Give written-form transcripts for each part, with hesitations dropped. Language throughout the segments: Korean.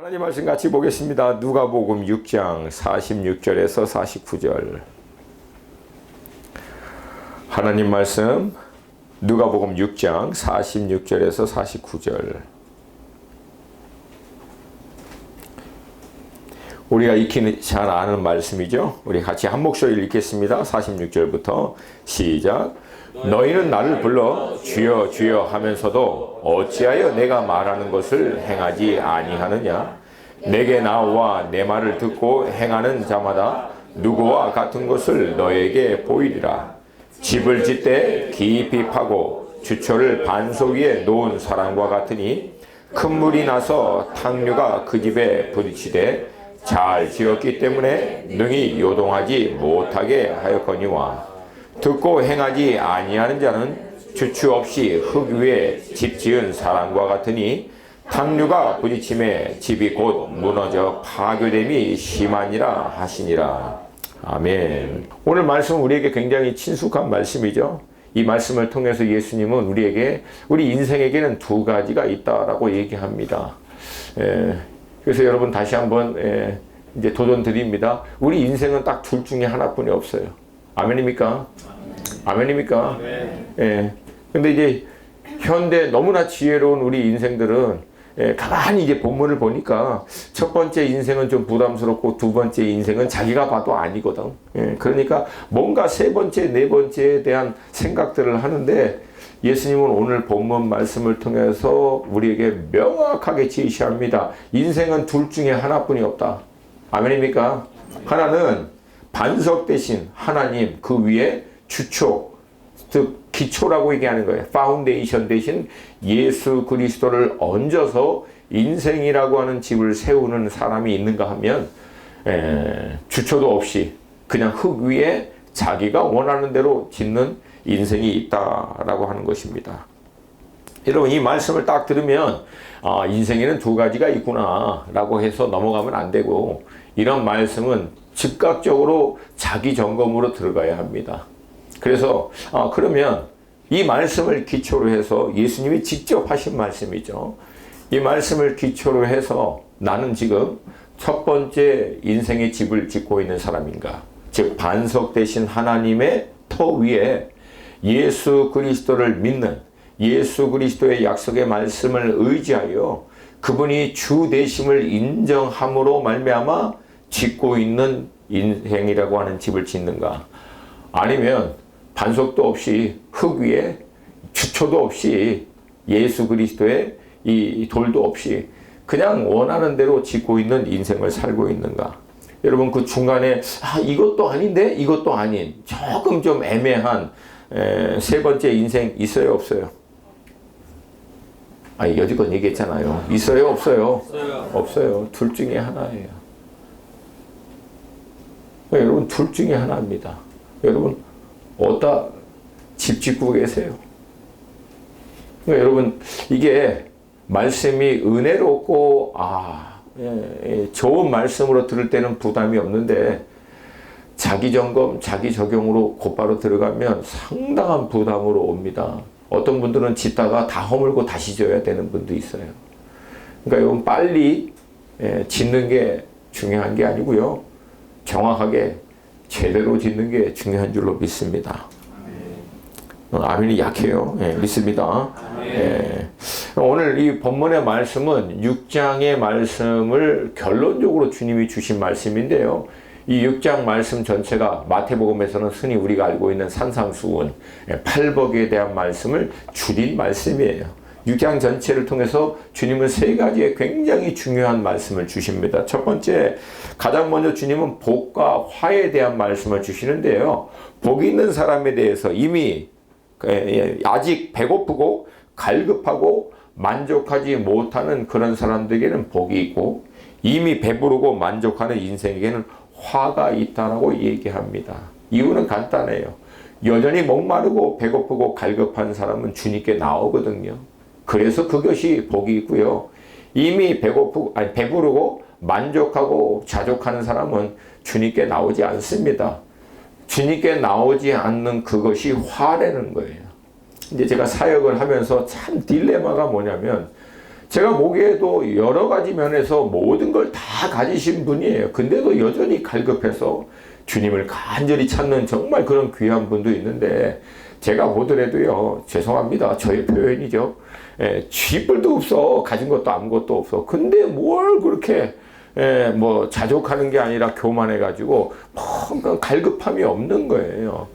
하나님 말씀 같이 보겠습니다. 누가복음 6장 46절에서 49절. 하나님 말씀 누가복음 6장 46절에서 49절. 우리가 익히 잘 아는 말씀이죠. 우리 같이 한 목소리를 읽겠습니다. 46절부터 시작. 너희는 나를 불러 주여 주여 하면서도 어찌하여 내가 말하는 것을 행하지 아니하느냐. 내게 나와 내 말을 듣고 행하는 자마다 누구와 같은 것을 너에게 보이리라. 집을 짓되 깊이 파고 주초를 반석 위에 놓은 사람과 같으니 큰 물이 나서 탕류가 그 집에 부딪히되 잘 지었기 때문에 능히 요동하지 못하게 하였거니와 듣고 행하지 아니하는 자는 주추 없이 흙 위에 집 지은 사람과 같으니 탕류가 부딪힘에 집이 곧 무너져 파괴됨이 심하니라 하시니라. 아멘. 오늘 말씀은 우리에게 굉장히 친숙한 말씀이죠. 이 말씀을 통해서 예수님은 우리 인생에게는 두 가지가 있다라고 얘기합니다. 그래서 여러분 다시 한번 이제 도전 드립니다. 우리 인생은 딱 둘 중에 하나뿐이 없어요. 아멘입니까? 아멘입니까? 예. 근데 이제 현대 너무나 지혜로운 우리 인생들은 가만히 이제 본문을 보니까 첫 번째 인생은 좀 부담스럽고 두 번째 인생은 자기가 봐도 아니거든. 그러니까 뭔가 세 번째, 네 번째에 대한 생각들을 하는데 예수님은 오늘 본문 말씀을 통해서 우리에게 명확하게 제시합니다. 인생은 둘 중에 하나뿐이 없다. 아멘입니까? 하나는 반석 대신 하나님, 그 위에 주초, 즉 기초라고 얘기하는 거예요. 파운데이션 대신 예수 그리스도를 얹어서 인생이라고 하는 집을 세우는 사람이 있는가 하면 주초도 없이 그냥 흙 위에 자기가 원하는 대로 짓는 인생이 있다라고 하는 것입니다. 여러분 이 말씀을 딱 들으면 인생에는 두 가지가 있구나 라고 해서 넘어가면 안 되고, 이런 말씀은 즉각적으로 자기 점검으로 들어가야 합니다. 그래서 그러면 이 말씀을 기초로 해서 예수님이 직접 하신 말씀이죠. 이 말씀을 기초로 해서 나는 지금 첫 번째 인생의 집을 짓고 있는 사람인가? 즉 반석 대신 하나님의 터 위에 예수 그리스도를 믿는, 예수 그리스도의 약속의 말씀을 의지하여 그분이 주 되심을 인정함으로 말미암아 짓고 있는 인생이라고 하는 집을 짓는가? 아니면 반석도 없이 흙 위에 주초도 없이 예수 그리스도의 이 돌도 없이 그냥 원하는 대로 짓고 있는 인생을 살고 있는가? 여러분 그 중간에 이것도 아닌데 이것도 아닌 조금 좀 애매한 세 번째 인생 있어요 없어요? 여지껏 얘기했잖아요. 있어요 없어요? 없어요. 둘 중에 하나예요. 여러분 둘 중에 하나입니다. 여러분 어디다 집 짓고 계세요? 여러분 이게 말씀이 은혜롭고 좋은 말씀으로 들을 때는 부담이 없는데 자기 점검, 자기 적용으로 곧바로 들어가면 상당한 부담으로 옵니다. 어떤 분들은 짓다가 다 허물고 다시 져야 되는 분도 있어요. 그러니까 이건 빨리 짓는 게 중요한 게 아니고요. 정확하게 제대로 짓는 게 중요한 줄로 믿습니다. 아멘이 약해요. 믿습니다. 오늘 이 본문의 말씀은 6장의 말씀을 결론적으로 주님이 주신 말씀인데요. 이 6장 말씀 전체가 마태복음에서는 흔히 우리가 알고 있는 산상수훈, 팔복에 대한 말씀을 줄인 말씀이에요. 6장 전체를 통해서 주님은 세 가지의 굉장히 중요한 말씀을 주십니다. 첫 번째, 가장 먼저 주님은 복과 화에 대한 말씀을 주시는데요. 복이 있는 사람에 대해서 이미 아직 배고프고 갈급하고 만족하지 못하는 그런 사람들에게는 복이 있고, 이미 배부르고 만족하는 인생에게는 화가 있다라고 얘기합니다. 이유는 간단해요. 여전히 목마르고 배고프고 갈급한 사람은 주님께 나오거든요. 그래서 그것이 복이 있고요. 이미 배부르고 만족하고 자족하는 사람은 주님께 나오지 않습니다. 주님께 나오지 않는 그것이 화라는 거예요. 이제 제가 사역을 하면서 참 딜레마가 뭐냐면 제가 보기에도 여러 가지 면에서 모든 걸 다 가지신 분이에요. 근데도 여전히 갈급해서 주님을 간절히 찾는 정말 그런 귀한 분도 있는데, 제가 보더라도요, 죄송합니다. 저의 표현이죠. 쥐뿔도 없어. 가진 것도 아무것도 없어. 근데 뭘 그렇게 뭐 자족하는 게 아니라 교만해가지고 뭔가 갈급함이 없는 거예요.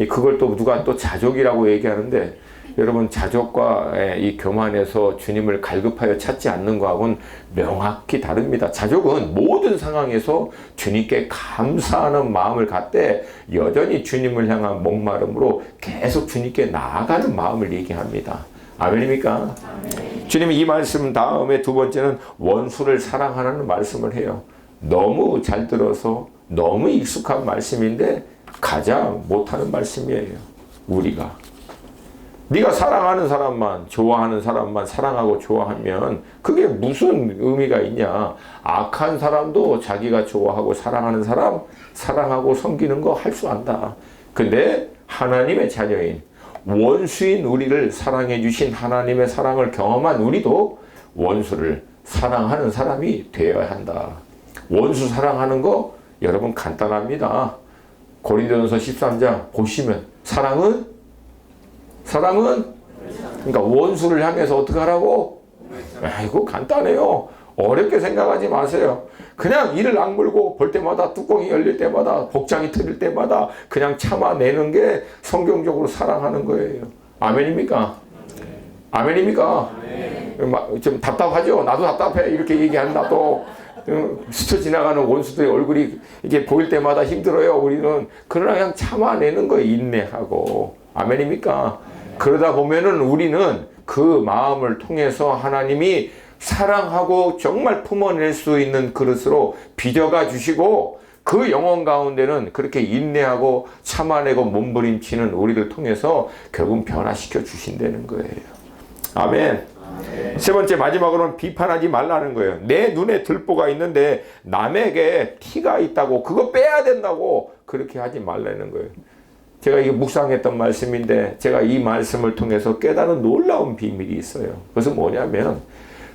그걸 또 누가 또 자족이라고 얘기하는데, 여러분, 자족과 이 교만에서 주님을 갈급하여 찾지 않는 거하고는 명확히 다릅니다. 자족은 모든 상황에서 주님께 감사하는 마음을 갖되 여전히 주님을 향한 목마름으로 계속 주님께 나아가는 마음을 얘기합니다. 아멘입니까? 아멘. 주님이 이 말씀 다음에 두 번째는 원수를 사랑하라는 말씀을 해요. 너무 잘 들어서 너무 익숙한 말씀인데 가장 못하는 말씀이에요. 우리가 네가 사랑하는 사람만, 좋아하는 사람만 사랑하고 좋아하면 그게 무슨 의미가 있냐. 악한 사람도 자기가 좋아하고 사랑하는 사람 사랑하고 섬기는 거 할 수 안다. 근데 하나님의 자녀인 원수인 우리를 사랑해 주신 하나님의 사랑을 경험한 우리도 원수를 사랑하는 사람이 되어야 한다. 원수 사랑하는 거 여러분 간단합니다. 고린도전서 13장 보시면 사랑은 그러니까 원수를 향해서 어떻게 하라고? 아이고 간단해요. 어렵게 생각하지 마세요. 그냥 이를 악물고 볼 때마다 뚜껑이 열릴 때마다 복장이 틀릴 때마다 그냥 참아내는 게 성경적으로 사랑하는 거예요. 아멘입니까? 아멘입니까? 좀 답답하죠? 나도 답답해. 이렇게 얘기한다. 또 스쳐 지나가는 원수들의 얼굴이 이게 보일 때마다 힘들어요. 우리는 그러나 그냥 참아내는 거예요. 인내하고. 아멘입니까? 그러다 보면은 우리는 그 마음을 통해서 하나님이 사랑하고 정말 품어낼 수 있는 그릇으로 빚어가 주시고, 그 영혼 가운데는 그렇게 인내하고 참아내고 몸부림치는 우리를 통해서 결국 변화시켜 주신다는 거예요. 아멘. 세 번째, 마지막으로는 비판하지 말라는 거예요. 내 눈에 들보가 있는데 남에게 티가 있다고 그거 빼야 된다고 그렇게 하지 말라는 거예요. 제가 이게 묵상했던 말씀인데, 제가 이 말씀을 통해서 깨달은 놀라운 비밀이 있어요. 그것은 뭐냐면,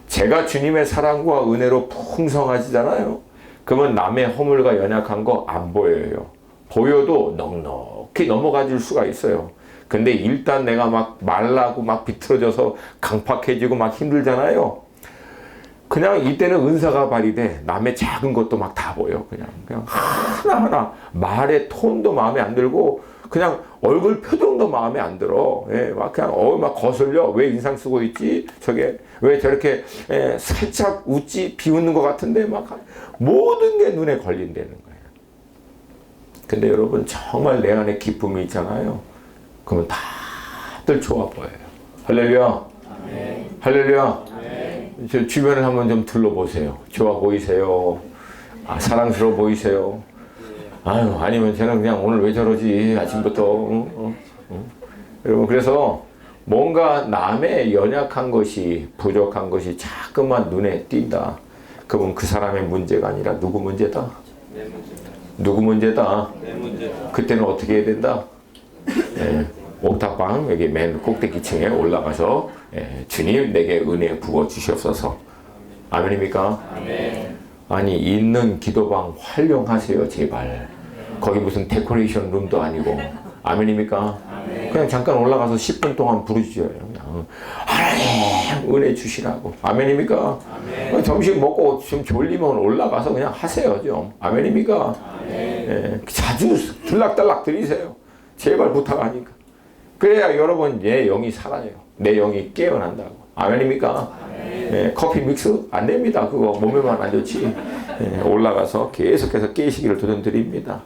제가 주님의 사랑과 은혜로 풍성하시잖아요. 그러면 남의 허물과 연약한 거 안 보여요. 보여도 넉넉히 넘어가질 수가 있어요. 근데 일단 내가 막 말라고 막 비틀어져서 강팍해지고 막 힘들잖아요. 그냥 이때는 은사가 발휘돼. 남의 작은 것도 막 다 보여. 그냥 하나하나 말의 톤도 마음에 안 들고, 그냥 얼굴 표정도 마음에 안 들어. 막 그냥 막 거슬려. 왜 인상 쓰고 있지? 저게 왜 저렇게 살짝 웃지? 비웃는 것 같은데 막 모든 게 눈에 걸린다는 거예요. 근데 여러분, 정말 내 안에 기쁨이 있잖아요. 그러면 다들 좋아 보여요. 할렐루야. 아멘. 할렐루야. 아멘. 저 주변을 한번 좀 둘러보세요. 좋아 보이세요? 사랑스러워 보이세요? 아유, 아니면 저는 그냥 오늘 왜 저러지? 아침부터. 여러분, 그래서 뭔가 남의 연약한 것이, 부족한 것이 자꾸만 눈에 띈다. 그러면 그 사람의 문제가 아니라 누구 문제다? 내 문제다. 누구 문제다? 내 문제다. 그때는 어떻게 해야 된다? 옥탑방 여기 맨 꼭대기층에 올라가서 주님 내게 은혜 부어 주시옵소서. 아멘입니까? 아멘. 아니, 있는 기도방 활용하세요, 제발. 거기 무슨 데코레이션 룸도 아니고. 아멘입니까? 아멘. 그냥 잠깐 올라가서 10분 동안 부르짖어요. 그냥 하나님 은혜 주시라고. 아멘입니까? 아멘. 점심 먹고 좀 졸리면 올라가서 그냥 하세요, 좀. 아멘입니까? 아멘. 자주 들락달락 드리세요. 제발 부탁하니까. 그래야 여러분, 내 영이 살아요. 내 영이 깨어난다고. 아멘입니까? 커피 믹스 안 됩니다. 그거 몸에만 안 좋지. 올라가서 계속해서 깨시기를 도전드립니다.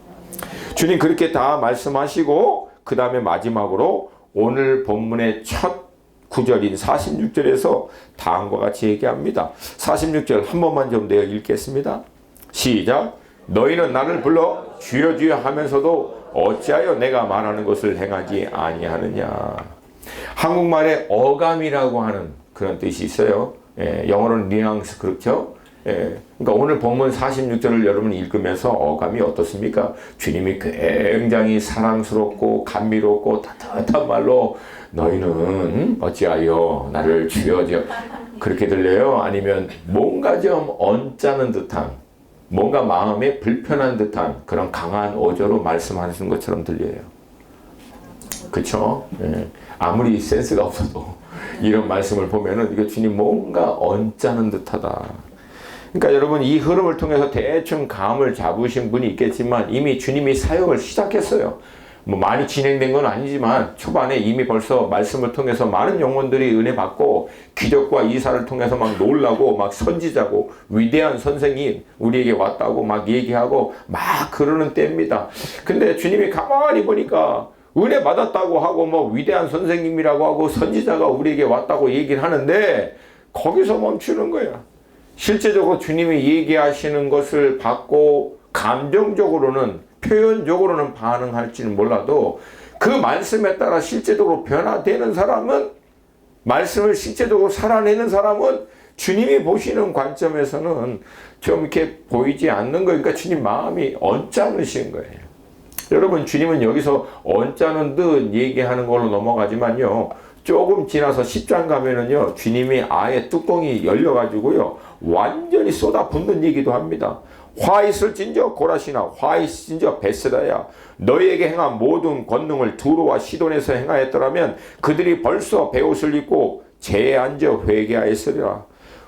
주님 그렇게 다 말씀하시고, 그 다음에 마지막으로 오늘 본문의 첫 구절인 46절에서 다음과 같이 얘기합니다. 46절 한 번만 좀 내어 읽겠습니다. 시작. 너희는 나를 불러 주여 주여 하면서도 어찌하여 내가 말하는 것을 행하지 아니하느냐. 한국말에 어감이라고 하는 그런 뜻이 있어요. 영어로는 뉘앙스, 그렇죠? 예. 그러니까 오늘 본문 46절을 여러분이 읽으면서 어감이 어떻습니까? 주님이 굉장히 사랑스럽고 감미롭고 따뜻한 말로 너희는 어찌하여 나를 주여 그렇게 들려요? 아니면 뭔가 좀 언짢은 듯한, 뭔가 마음에 불편한 듯한 그런 강한 어조로 말씀하시는 것처럼 들려요. 그렇죠? 예. 아무리 센스가 없어도 이런 말씀을 보면은 이거 주님 뭔가 언짢은 듯하다. 그러니까 여러분 이 흐름을 통해서 대충 감을 잡으신 분이 있겠지만 이미 주님이 사역을 시작했어요. 뭐 많이 진행된 건 아니지만 초반에 이미 벌써 말씀을 통해서 많은 영혼들이 은혜 받고 기적과 이사를 통해서 막 놀라고 막 선지자고 위대한 선생이 우리에게 왔다고 막 얘기하고 막 그러는 때입니다. 근데 주님이 가만히 보니까 은혜 받았다고 하고 뭐 위대한 선생님이라고 하고 선지자가 우리에게 왔다고 얘기를 하는데 거기서 멈추는 거야. 실제적으로 주님이 얘기하시는 것을 받고 감정적으로는 표현적으로는 반응할지는 몰라도 그 말씀에 따라 실제적으로 변화되는 사람은 말씀을 실제적으로 살아내는 사람은 주님이 보시는 관점에서는 좀 이렇게 보이지 않는 거예요. 그러니까 주님 마음이 언짢으신 거예요. 여러분 주님은 여기서 언짢은 듯 얘기하는 걸로 넘어가지만요. 조금 지나서 10장 가면은요. 주님이 아예 뚜껑이 열려가지고요. 완전히 쏟아붓는 얘기도 합니다. 화 있을진저 고라시나 화 있을진저 베세다야 너희에게 행한 모든 권능을 두로와 시돈에서 행하였더라면 그들이 벌써 베옷을 입고 재에 앉아 회개하였으리라.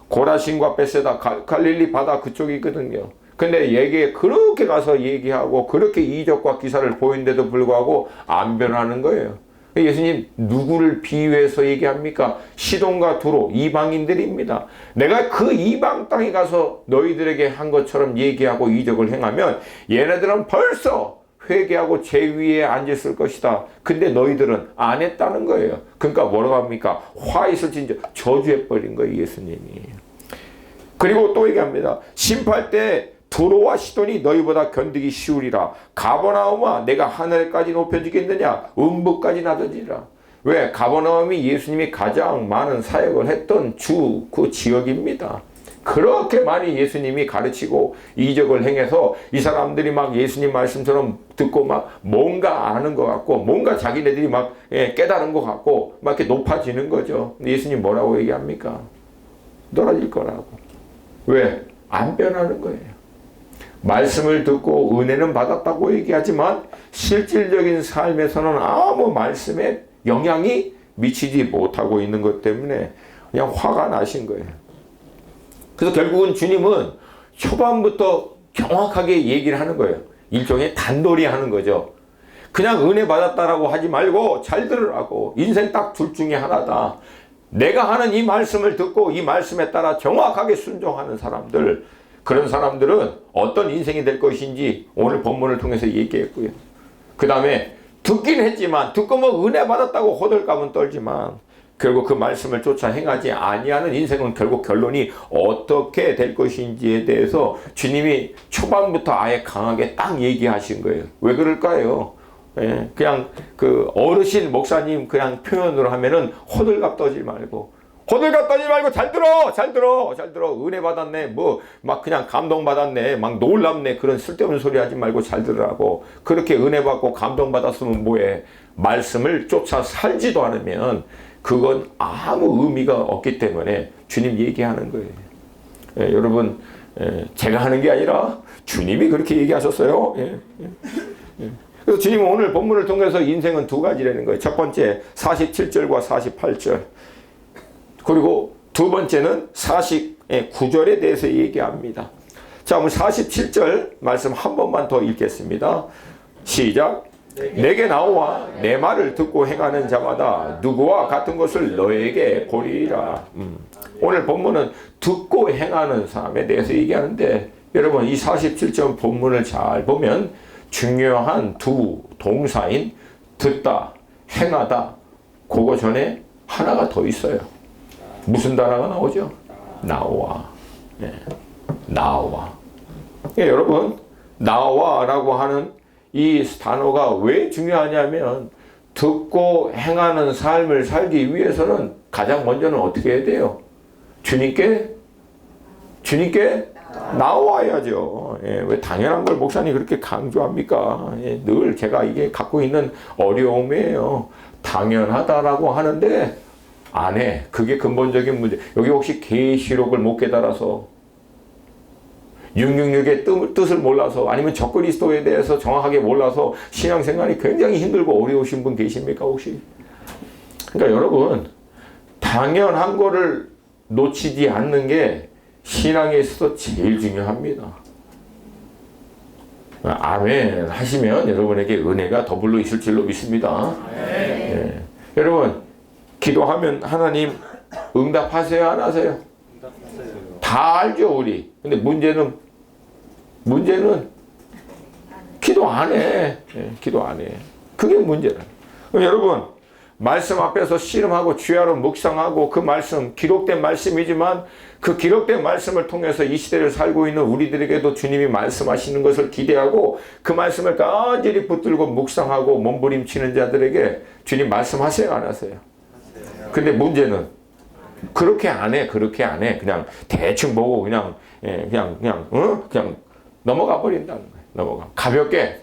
고라신과 베세다 갈릴리 바다 그쪽이거든요. 근데 얘기에 그렇게 가서 얘기하고 그렇게 이적과 기사를 보인데도 불구하고 안 변하는 거예요. 예수님 누구를 비유해서 얘기합니까? 시돈과 두로 이방인들입니다. 내가 그 이방 땅에 가서 너희들에게 한 것처럼 얘기하고 이적을 행하면 얘네들은 벌써 회개하고 제 위에 앉았을 것이다. 근데 너희들은 안 했다는 거예요. 그러니까 뭐라고 합니까? 화 있을 진저 저주해버린 거예요. 예수님이. 그리고 또 얘기합니다. 심판 때 두로와 시돈이 너희보다 견디기 쉬우리라. 가버나움아 내가 하늘까지 높여지겠느냐 음부까지 나더지라. 왜? 가버나움이 예수님이 가장 많은 사역을 했던 그 지역입니다. 그렇게 많이 예수님이 가르치고 이적을 행해서 이 사람들이 막 예수님 말씀처럼 듣고 막 뭔가 아는 것 같고 뭔가 자기네들이 막 깨달은 것 같고 막 이렇게 높아지는 거죠. 예수님 뭐라고 얘기합니까? 떨어질 거라고. 왜? 안 변하는 거예요. 말씀을 듣고 은혜는 받았다고 얘기하지만 실질적인 삶에서는 아무 말씀에 영향이 미치지 못하고 있는 것 때문에 그냥 화가 나신 거예요. 그래서 결국은 주님은 초반부터 정확하게 얘기를 하는 거예요. 일종의 단돌이 하는 거죠. 그냥 은혜 받았다라고 하지 말고 잘 들으라고. 인생 딱 둘 중에 하나다. 내가 하는 이 말씀을 듣고 이 말씀에 따라 정확하게 순종하는 사람들, 그런 사람들은 어떤 인생이 될 것인지 오늘 본문을 통해서 얘기했고요. 그 다음에 듣긴 했지만 듣고 뭐 은혜 받았다고 호들갑은 떨지만 결국 그 말씀을 쫓아 행하지 아니하는 인생은 결국 결론이 어떻게 될 것인지에 대해서 주님이 초반부터 아예 강하게 딱 얘기하신 거예요. 왜 그럴까요? 예, 그냥 그 어르신 목사님 그냥 표현으로 하면은 호들갑 떠지 말고 잘 들어 은혜 받았네 뭐 막 그냥 감동 받았네 막 놀랍네 그런 쓸데없는 소리 하지 말고 잘 들으라고. 그렇게 은혜 받고 감동 받았으면 뭐해? 말씀을 쫓아 살지도 않으면 그건 아무 의미가 없기 때문에 주님 얘기하는 거예요. 예, 여러분 제가 하는 게 아니라 주님이 그렇게 얘기하셨어요. 그래서 주님은 오늘 본문을 통해서 인생은 두 가지라는 거예요. 첫 번째 47절과 48절, 그리고 두 번째는 49절에 대해서 얘기합니다. 자, 그럼 47절 말씀 한 번만 더 읽겠습니다. 시작. 내게 나와 내 말을 듣고 행하는 자마다 누구와 같은 것을 너에게 보리라. 오늘 본문은 듣고 행하는 사람에 대해서 얘기하는데 여러분 이 47절 본문을 잘 보면 중요한 두 동사인 듣다, 행하다, 그거 전에 하나가 더 있어요. 무슨 단어가 나오죠? 나와. 네. 나와. 예, 여러분, 나와라고 하는 이 단어가 왜 중요하냐면 듣고 행하는 삶을 살기 위해서는 가장 먼저는 어떻게 해야 돼요? 주님께 주님께 나와야죠. 예, 왜 당연한 걸 목사님 그렇게 강조합니까? 예, 늘 제가 이게 갖고 있는 어려움이에요. 당연하다라고 하는데 안 해. 그게 근본적인 문제. 여기 혹시 계시록을 못 깨달아서 666의 뜻을 몰라서 아니면 적그리스도에 대해서 정확하게 몰라서 신앙생활이 굉장히 힘들고 어려우신 분 계십니까 혹시? 그러니까 여러분 당연한 거를 놓치지 않는 게 신앙에 있어서 제일 중요합니다. 아멘 하시면 여러분에게 은혜가 더불어 있을 줄로 믿습니다. 네. 여러분 기도하면 하나님 응답하세요 안 하세요? 다 알죠 우리. 근데 문제는 기도 안 해. 네, 기도 안 해. 그게 문제라. 여러분 말씀 앞에서 씨름하고 주야로 묵상하고 그 말씀 기록된 말씀이지만 그 기록된 말씀을 통해서 이 시대를 살고 있는 우리들에게도 주님이 말씀하시는 것을 기대하고 그 말씀을 간절히 붙들고 묵상하고 몸부림치는 자들에게 주님 말씀하세요 안 하세요? 근데 문제는 그렇게 안 해. 그냥 대충 보고 그냥 넘어가 버린다는 거예요. 넘어가. 가볍게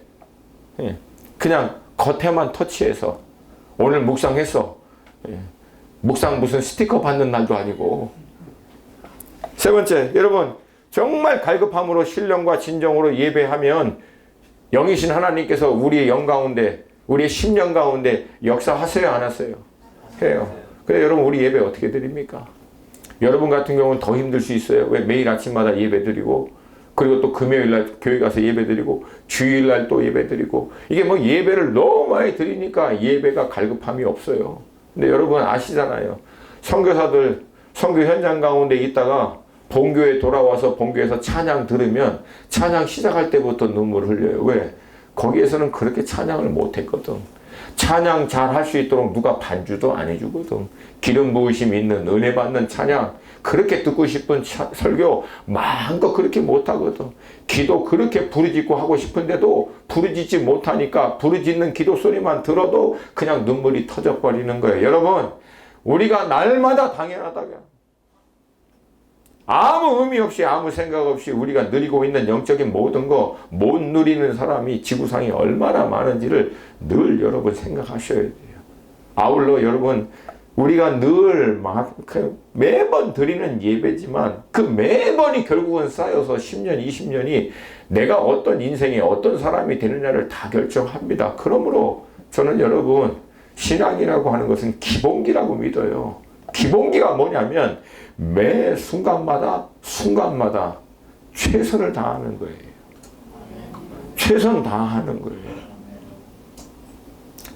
그냥 겉에만 터치해서 오늘 묵상했어. 묵상 무슨 스티커 받는 날도 아니고. 세 번째, 여러분 정말 갈급함으로 신령과 진정으로 예배하면 영이신 하나님께서 우리의 영 가운데 우리의 심령 가운데 역사하세요 안 하세요? 해요. 그래 여러분 우리 예배 어떻게 드립니까? 여러분 같은 경우는 더 힘들 수 있어요. 왜 매일 아침마다 예배 드리고 그리고 또 금요일날 교회 가서 예배 드리고 주일날 또 예배 드리고 이게 뭐 예배를 너무 많이 드리니까 예배가 갈급함이 없어요. 근데 여러분 아시잖아요. 선교사들 선교 현장 가운데 있다가 본교에 돌아와서 본교에서 찬양 들으면 찬양 시작할 때부터 눈물 흘려요. 왜? 거기에서는 그렇게 찬양을 못했거든. 찬양 잘 할 수 있도록 누가 반주도 안 해주거든. 기름 부으심 있는 은혜 받는 찬양 그렇게 듣고 싶은 설교 마음껏 그렇게 못하거든. 기도 그렇게 부르짖고 하고 싶은데도 부르짖지 못하니까 부르짖는 기도 소리만 들어도 그냥 눈물이 터져버리는 거예요. 여러분 우리가 날마다 당연하다고 아무 의미 없이 아무 생각 없이 우리가 누리고 있는 영적인 모든 거 못 누리는 사람이 지구상에 얼마나 많은지를 늘 여러분 생각하셔야 돼요. 아울러 여러분 우리가 늘 매번 드리는 예배지만 그 매번이 결국은 쌓여서 10년 20년이 내가 어떤 인생의 어떤 사람이 되느냐를 다 결정합니다. 그러므로 저는 여러분 신앙이라고 하는 것은 기본기라고 믿어요. 기본기가 뭐냐면 매 순간마다 최선을 다하는 거예요. 최선 다하는 거예요.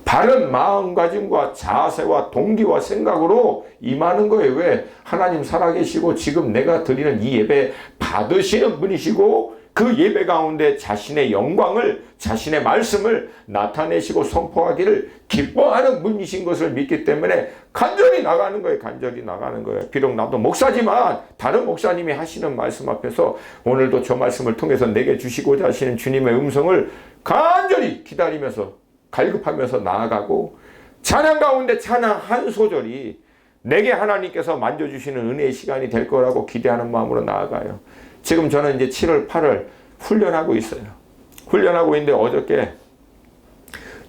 바른 마음가짐과 자세와 동기와 생각으로 임하는 거예요. 왜? 하나님 살아계시고 지금 내가 드리는 이 예배 받으시는 분이시고 그 예배 가운데 자신의 영광을 자신의 말씀을 나타내시고 선포하기를 기뻐하는 분이신 것을 믿기 때문에 간절히 나가는 거예요. 간절히 나가는 거예요. 비록 나도 목사지만 다른 목사님이 하시는 말씀 앞에서 오늘도 저 말씀을 통해서 내게 주시고자 하시는 주님의 음성을 간절히 기다리면서 갈급하면서 나아가고 찬양 가운데 찬양 한 소절이 내게 하나님께서 만져주시는 은혜의 시간이 될 거라고 기대하는 마음으로 나아가요. 지금 저는 이제 7월, 8월 훈련하고 있어요. 훈련하고 있는데 어저께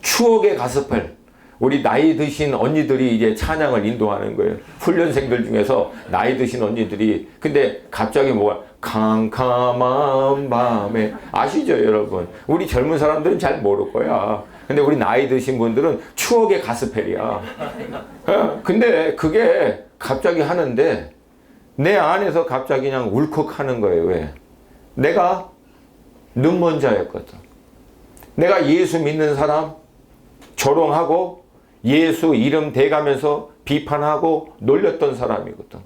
추억의 가스펠 우리 나이 드신 언니들이 이제 찬양을 인도하는 거예요. 훈련생들 중에서 나이 드신 언니들이 근데 갑자기 뭐가 캄캄한 밤에 아시죠 여러분? 우리 젊은 사람들은 잘 모를 거야. 근데 우리 나이 드신 분들은 추억의 가스펠이야. 근데 그게 갑자기 하는데 내 안에서 갑자기 그냥 울컥하는 거예요. 왜? 내가 눈먼 자였거든. 내가 예수 믿는 사람 조롱하고 예수 이름 대가면서 비판하고 놀렸던 사람이거든.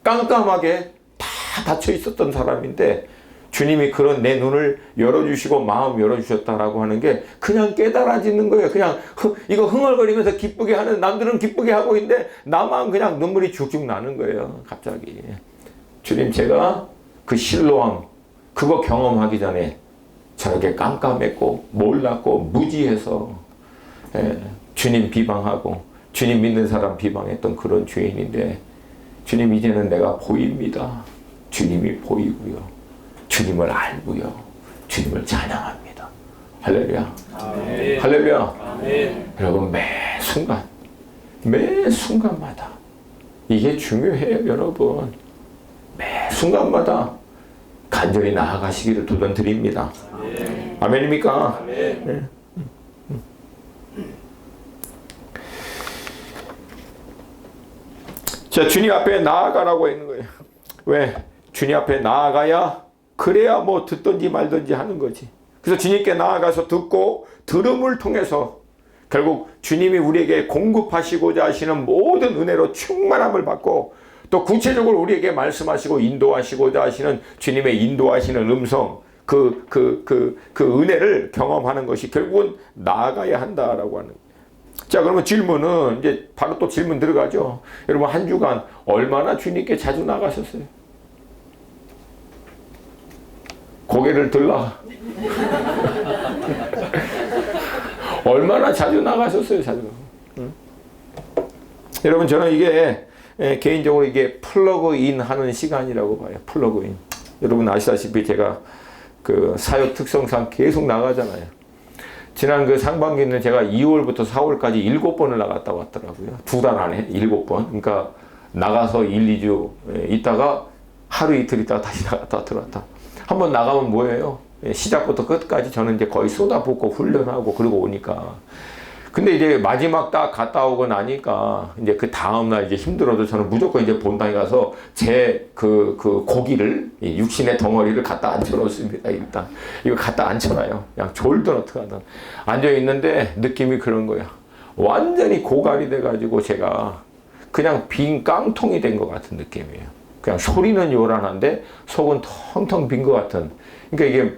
깜깜하게 다 닫혀 있었던 사람인데 주님이 그런 내 눈을 열어주시고 마음 열어주셨다라고 하는 게 그냥 깨달아지는 거예요. 그냥 이거 흥얼거리면서 기쁘게 하는 남들은 기쁘게 하고 있는데 나만 그냥 눈물이 쭉쭉 나는 거예요. 갑자기. 주님 제가 그 실로암 그거 경험하기 전에 저렇게 깜깜했고 몰랐고 무지해서 주님 비방하고 주님 믿는 사람 비방했던 그런 죄인인데 주님 이제는 내가 보입니다. 주님이 보이고요. 주님을 알고요. 주님을 찬양합니다. 할렐루야. 아멘. 할렐루야. 아멘. 여러분 매 순간마다 이게 중요해요. 여러분 매 순간마다 간절히 나아가시기를 도전드립니다. 아멘. 아멘입니까? 아멘. 네. 자, 주님 앞에 나아가라고 했는 거예요. 왜? 주님 앞에 나아가야 그래야 뭐 듣든지 말든지 하는 거지. 그래서 주님께 나아가서 듣고 들음을 통해서 결국 주님이 우리에게 공급하시고자 하시는 모든 은혜로 충만함을 받고 또 구체적으로 우리에게 말씀하시고 인도하시고자 하시는 주님의 인도하시는 음성 그 은혜를 경험하는 것이 결국은 나아가야 한다라고 하는 거예요. 자, 그러면 질문은 이제 바로 또 질문 들어가죠. 여러분 한 주간 얼마나 주님께 자주 나가셨어요? 고개를 들라. 얼마나 자주 나가셨어요, 자주. 응? 여러분 저는 이게 개인적으로 이게 플러그인 하는 시간이라고 봐요. 플러그인. 여러분 아시다시피 제가 그 사역 특성상 계속 나가잖아요. 지난 그 상반기는 제가 2월부터 4월까지 7번을 나갔다 왔더라고요. 2달 안에 7번. 그러니까 나가서 1, 2주 있다가 하루 이틀 있다가 다시 나갔다 들어왔다. 한번 나가면 뭐예요? 시작부터 끝까지 저는 이제 거의 쏟아붓고 훈련하고 그러고 오니까. 근데 이제 마지막 딱 갔다 오고 나니까 이제 그 다음날 이제 힘들어도 저는 무조건 이제 본당에 가서 제 그 고기를 육신의 덩어리를 갖다 앉혀놓습니다. 일단 이거 갖다 앉혀놔요. 그냥 졸든 어떡하든 앉아 있는데 느낌이 그런 거야. 완전히 고갈이 돼가지고 제가 그냥 빈 깡통이 된 것 같은 느낌이에요. 그냥 소리는 요란한데 속은 텅텅 빈 것 같은. 그러니까 이게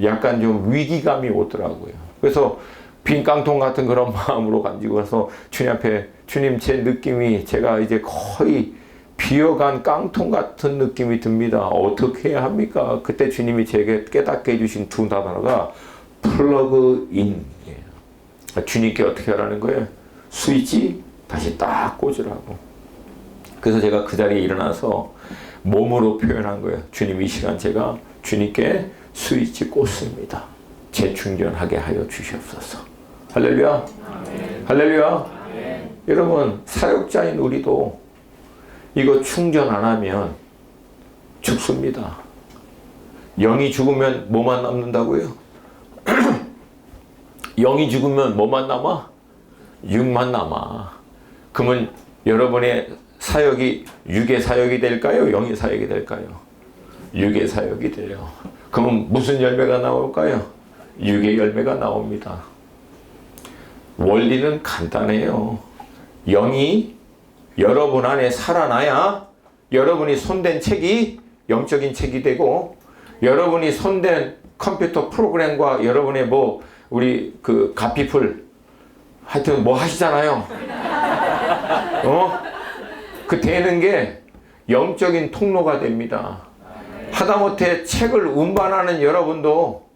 약간 좀 위기감이 오더라고요. 그래서 빈 깡통 같은 그런 마음으로 가지고 가서 주님 앞에, 주님 제 느낌이 제가 이제 거의 비어간 깡통 같은 느낌이 듭니다. 어떻게 해야 합니까? 그때 주님이 제게 깨닫게 해주신 두 단어가 플러그인. 주님께 어떻게 하라는 거예요? 스위치 다시 딱 꽂으라고. 그래서 제가 그 자리에 일어나서 몸으로 표현한 거예요. 주님 이 시간 제가 주님께 스위치 꽂습니다. 재충전하게 하여 주시옵소서. 할렐루야. 아멘. 할렐루야. 아멘. 여러분 사역자인 우리도 이거 충전 안 하면 죽습니다. 영이 죽으면 뭐만 남는다고요? 영이 죽으면 뭐만 남아? 육만 남아. 그러면 여러분의 사역이 육의 사역이 될까요? 영의 사역이 될까요? 육의 사역이 돼요. 그러면 무슨 열매가 나올까요? 육의 열매가 나옵니다. 원리는 간단해요. 영이 여러분 안에 살아나야 여러분이 손댄 책이 영적인 책이 되고, 여러분이 손댄 컴퓨터 프로그램과 여러분의 뭐 우리 그 가피풀 하여튼 뭐 하시잖아요. 그 되는 게 영적인 통로가 됩니다. 하다못해 책을 운반하는 여러분도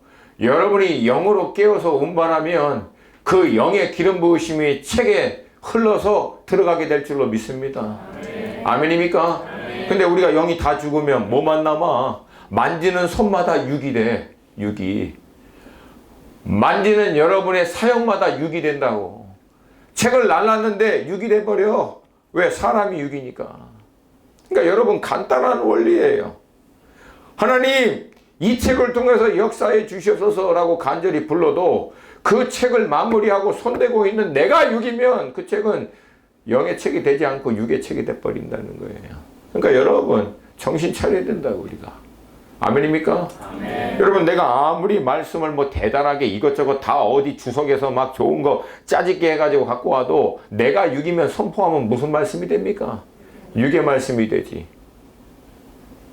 여러분이 영으로 깨어서 운반하면 그 영의 기름 부으심이 책에 흘러서 들어가게 될 줄로 믿습니다. 아멘입니까? 근데 우리가 영이 다 죽으면 뭐만 남아? 만지는 손마다 육이 돼. 육이. 만지는 여러분의 사역마다 육이 된다고. 책을 날랐는데 육이 돼버려. 왜? 사람이 육이니까. 그러니까 여러분 간단한 원리예요. 하나님 이 책을 통해서 역사해 주시옵소서라고 간절히 불러도 그 책을 마무리하고 손대고 있는 내가 육이면 그 책은 영의 책이 되지 않고 육의 책이 돼버린다는 거예요. 그러니까 여러분 정신 차려야 된다고 우리가. 아멘입니까? 아멘. 여러분 내가 아무리 말씀을 뭐 대단하게 이것저것 다 어디 주석에서 막 좋은 거 짜집게 해가지고 갖고 와도 내가 육이면 선포하면 무슨 말씀이 됩니까? 육의 말씀이 되지.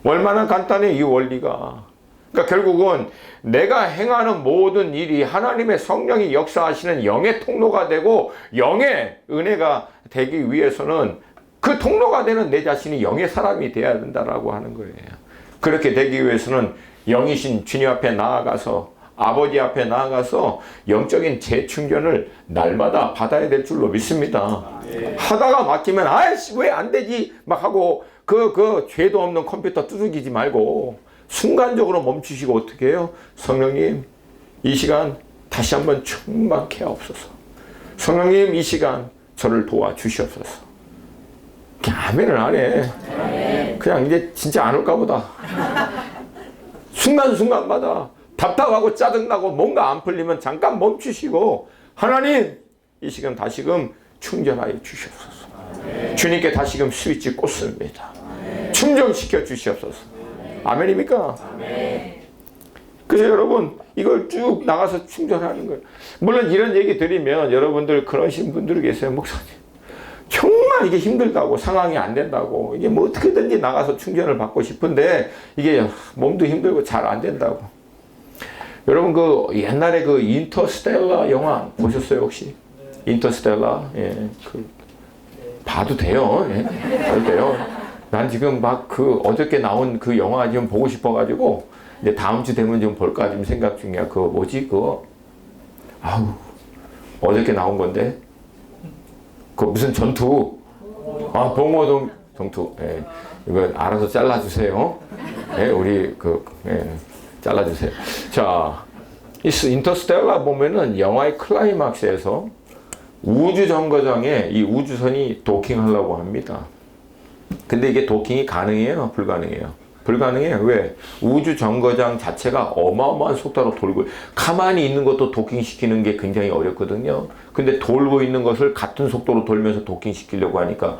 얼마나 간단해 이 원리가. 그러니까 결국은 내가 행하는 모든 일이 하나님의 성령이 역사하시는 영의 통로가 되고 영의 은혜가 되기 위해서는 그 통로가 되는 내 자신이 영의 사람이 되어야 된다라고 하는 거예요. 그렇게 되기 위해서는 영이신 주님 앞에 나아가서 아버지 앞에 나아가서 영적인 재충전을 날마다 받아야 될 줄로 믿습니다. 하다가 막히면 아이씨 왜 안 되지 막 하고 그 죄도 없는 컴퓨터 두들기지 말고 순간적으로 멈추시고 어떻게 해요? 성령님 이 시간 다시 한번 충만케 하옵소서. 성령님 이 시간 저를 도와주시옵소서. 아멘을 안 해. 그냥 이제 진짜 안 올까 보다. 순간순간마다 답답하고 짜증나고 뭔가 안 풀리면 잠깐 멈추시고 하나님 이 시간 다시금 충전하여 주시옵소서. 주님께 다시금 스위치 꽂습니다. 충전시켜 주시옵소서. 아멘입니까? 그래서 여러분 이걸 쭉 나가서 충전하는 거예요. 물론 이런 얘기 드리면 여러분들 그러신 분들이 계세요. 목사님 정말 이게 힘들다고 상황이 안 된다고 이게 뭐 어떻게든지 나가서 충전을 받고 싶은데 이게 몸도 힘들고 잘 안 된다고. 여러분 그 옛날에 그 인터스텔라 영화 보셨어요 혹시? 인터스텔라 봐도 돼요. 봐도 돼요. 난 지금 막 그 어저께 나온 그 영화 좀 보고 싶어가지고 이제 다음 주 되면 좀 볼까 좀 생각 중이야. 그거 뭐지 그거? 아우 어저께 나온 건데 그 무슨 전투? 아 봉오동 전투. 이거 알아서 잘라주세요. 우리 잘라주세요. 자, 인터스텔라 보면은 영화의 클라이막스에서 우주 정거장에 이 우주선이 도킹하려고 합니다. 근데 이게 도킹이 가능해요? 불가능해요? 불가능해요. 왜? 우주 정거장 자체가 어마어마한 속도로 돌고 가만히 있는 것도 도킹시키는 게 굉장히 어렵거든요. 근데 돌고 있는 것을 같은 속도로 돌면서 도킹시키려고 하니까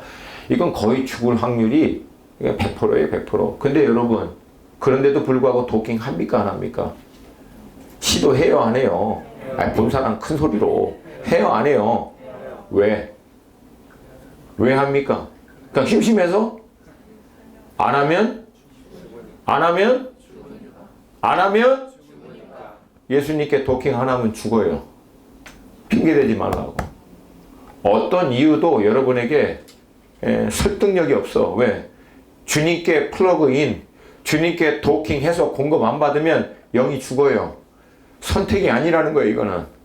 이건 거의 죽을 확률이 100%예요. 100%. 근데 여러분 그런데도 불구하고 도킹 합니까? 안 합니까? 시도해요? 안 해요? 아니, 본 사람 큰 소리로 해요? 안 해요? 왜? 왜 합니까? 그러니까 심심해서? 안 하면? 예수님께 도킹 안 하면 죽어요. 핑계대지 말라고. 어떤 이유도 여러분에게 설득력이 없어. 왜? 주님께 플러그인, 주님께 도킹해서 공급 안 받으면 영이 죽어요. 선택이 아니라는 거예요, 이거는.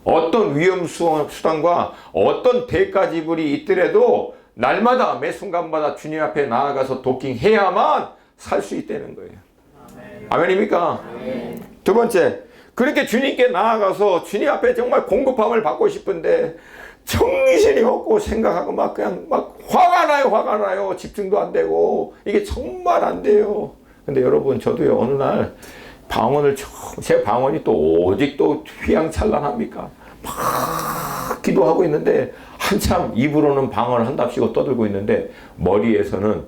어떤 위험 수단과 어떤 대가 지불이 있더라도 날마다 매 순간마다 주님 앞에 나아가서 도킹해야만 살 수 있다는 거예요. 아멘입니까? 두 번째, 그렇게 주님께 나아가서 주님 앞에 정말 공급함을 받고 싶은데 정신이 없고 생각하고 막 그냥 막 화가 나요. 집중도 안 되고 이게 정말 안 돼요. 근데 여러분 저도요 어느 날 제 방언이 또 오직 또 휘황찬란합니까? 막 기도하고 있는데 한참 입으로는 방언을 한답시고 떠들고 있는데 머리에서는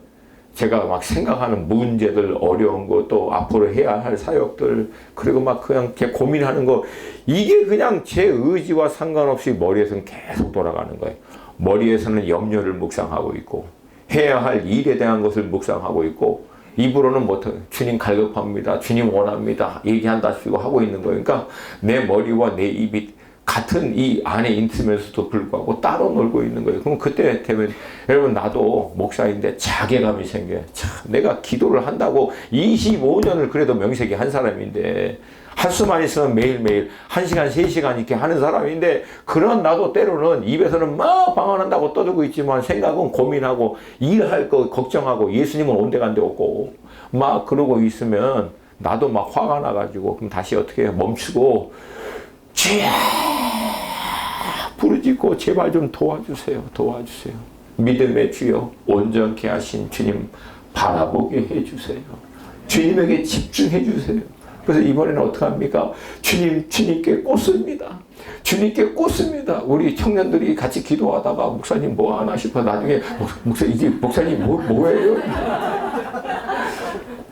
제가 막 생각하는 문제들, 어려운 거, 또 앞으로 해야 할 사역들, 그리고 막 그냥 제 고민하는 거, 이게 그냥 제 의지와 상관없이 머리에서는 계속 돌아가는 거예요. 머리에서는 염려를 묵상하고 있고, 해야 할 일에 대한 것을 묵상하고 있고, 입으로는 못해요. 주님 갈급합니다. 주님 원합니다. 얘기한다시고 하고 있는 거예요. 그러니까 내 머리와 내 입이 같은 이 안에 있으면서도 불구하고 따로 놀고 있는 거예요. 그럼 그때 되면 여러분 나도 목사인데 자괴감이 생겨요. 참 내가 기도를 한다고 25년을 그래도 명색이 한 사람인데 할 수만 있으면 매일매일 1시간 3시간 이렇게 하는 사람인데 그런 나도 때로는 입에서는 막 방언한다고 떠들고 있지만 생각은 고민하고 일할 거 걱정하고 예수님은 온데간데 없고 막 그러고 있으면 나도 막 화가 나가지고 그럼 다시 어떻게 해요? 멈추고 주여 부르짖고 제발 좀 도와주세요. 믿음의 주여 온전케 하신 주님 바라보게 해주세요. 주님에게 집중해 주세요. 그래서 이번에는 어떻게 합니까? 주님께 꽂습니다. 우리 청년들이 같이 기도하다가 목사님 뭐 하나 싶어 나중에 목사님 뭐예요?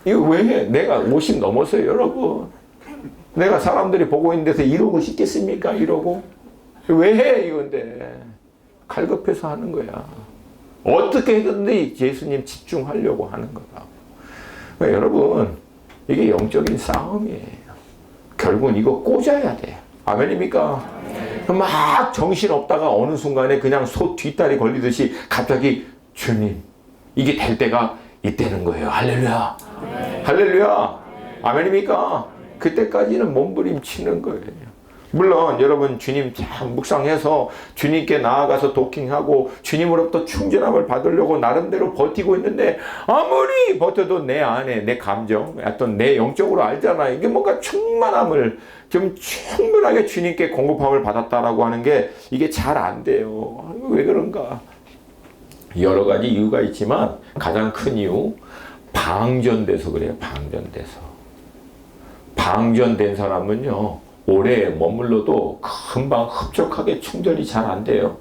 이거 왜 해? 내가 50 넘었어요, 여러분. 내가 사람들이 보고 있는 데서 이러고 싶겠습니까? 이러고. 왜 해? 이건데. 갈급해서 하는 거야. 어떻게 해든지 예수님 집중하려고 하는 거다. 그러니까 여러분, 이게 영적인 싸움이에요. 결국은 이거 꽂아야 돼. 아멘입니까? 막 정신 없다가 어느 순간에 그냥 소 뒷다리 걸리듯이 갑자기 주님, 이게 될 때가 있다는 거예요. 할렐루야. 할렐루야. 아멘입니까? 그때까지는 몸부림치는 거예요. 물론 여러분 주님 참 묵상해서 주님께 나아가서 도킹하고 주님으로부터 충전함을 받으려고 나름대로 버티고 있는데 아무리 버텨도 내 안에 내 감정 어떤 내 영적으로 알잖아. 이게 뭔가 충만함을 좀 충분하게 주님께 공급함을 받았다라고 하는 게 이게 잘 안 돼요. 왜 그런가? 여러 가지 이유가 있지만 가장 큰 이유 방전돼서 그래요. 방전된 사람은요 오래 머물러도 금방 흡족하게 충전이 잘 안 돼요.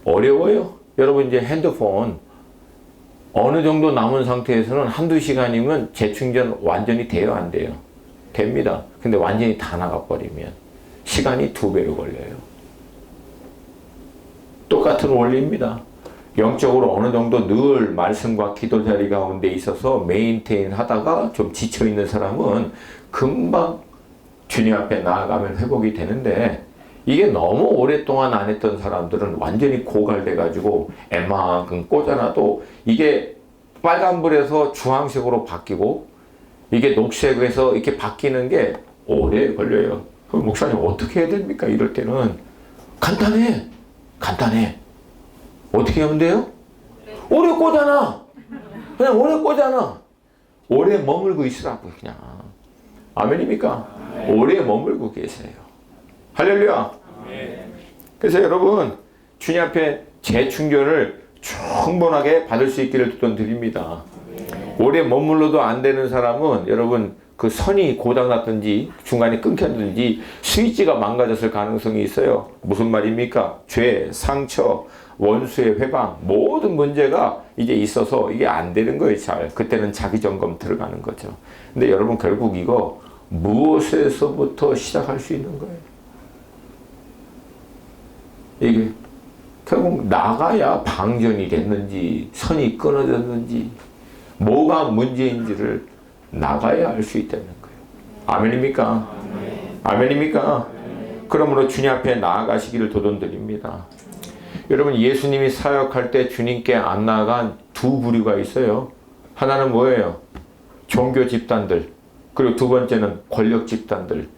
어려워요. 여러분 이제 핸드폰 어느 정도 남은 상태에서는 한두 시간이면 재충전 완전히 돼요, 안 돼요? 됩니다. 근데 완전히 다 나가버리면 시간이 2배로 걸려요. 똑같은 원리입니다. 영적으로 어느 정도 늘 말씀과 기도 자리 가운데 있어서 메인테인 하다가 좀 지쳐있는 사람은 금방 주님 앞에 나아가면 회복이 되는데 이게 너무 오랫동안 안 했던 사람들은 완전히 고갈돼 가지고 웬만큼 꽂아놔도 이게 빨간불에서 주황색으로 바뀌고 이게 녹색에서 이렇게 바뀌는 게 오래 걸려요. 그럼 목사님 어떻게 해야 됩니까? 이럴 때는 간단해. 어떻게 하면 돼요? 오래 꽂아놔. 그냥 오래 꽂아놔. 오래 머물고 있으라고 그냥. 아멘입니까? 오래 머물고 계세요. 할렐루야. 그래서 여러분 주님 앞에 재충전을 충분하게 받을 수 있기를 드립니다. 오래 머물러도 안 되는 사람은 여러분 그 선이 고장났든지 중간에 끊겼든지 스위치가 망가졌을 가능성이 있어요. 무슨 말입니까? 죄, 상처, 원수의 회방 모든 문제가 이제 있어서 이게 안 되는 거예요. 잘 그때는 자기 점검 들어가는 거죠. 근데 여러분 결국 이거 무엇에서부터 시작할 수 있는 거예요? 이게 결국 나가야 방전이 됐는지 선이 끊어졌는지 뭐가 문제인지를 나가야 알 수 있다는 거예요. 아멘입니까? 아멘입니까? 그러므로 주님 앞에 나아가시기를 도전드립니다. 여러분 예수님이 사역할 때 주님께 안 나아간 두 부류가 있어요. 하나는 뭐예요? 종교 집단들. 그리고 두 번째는 권력 집단들.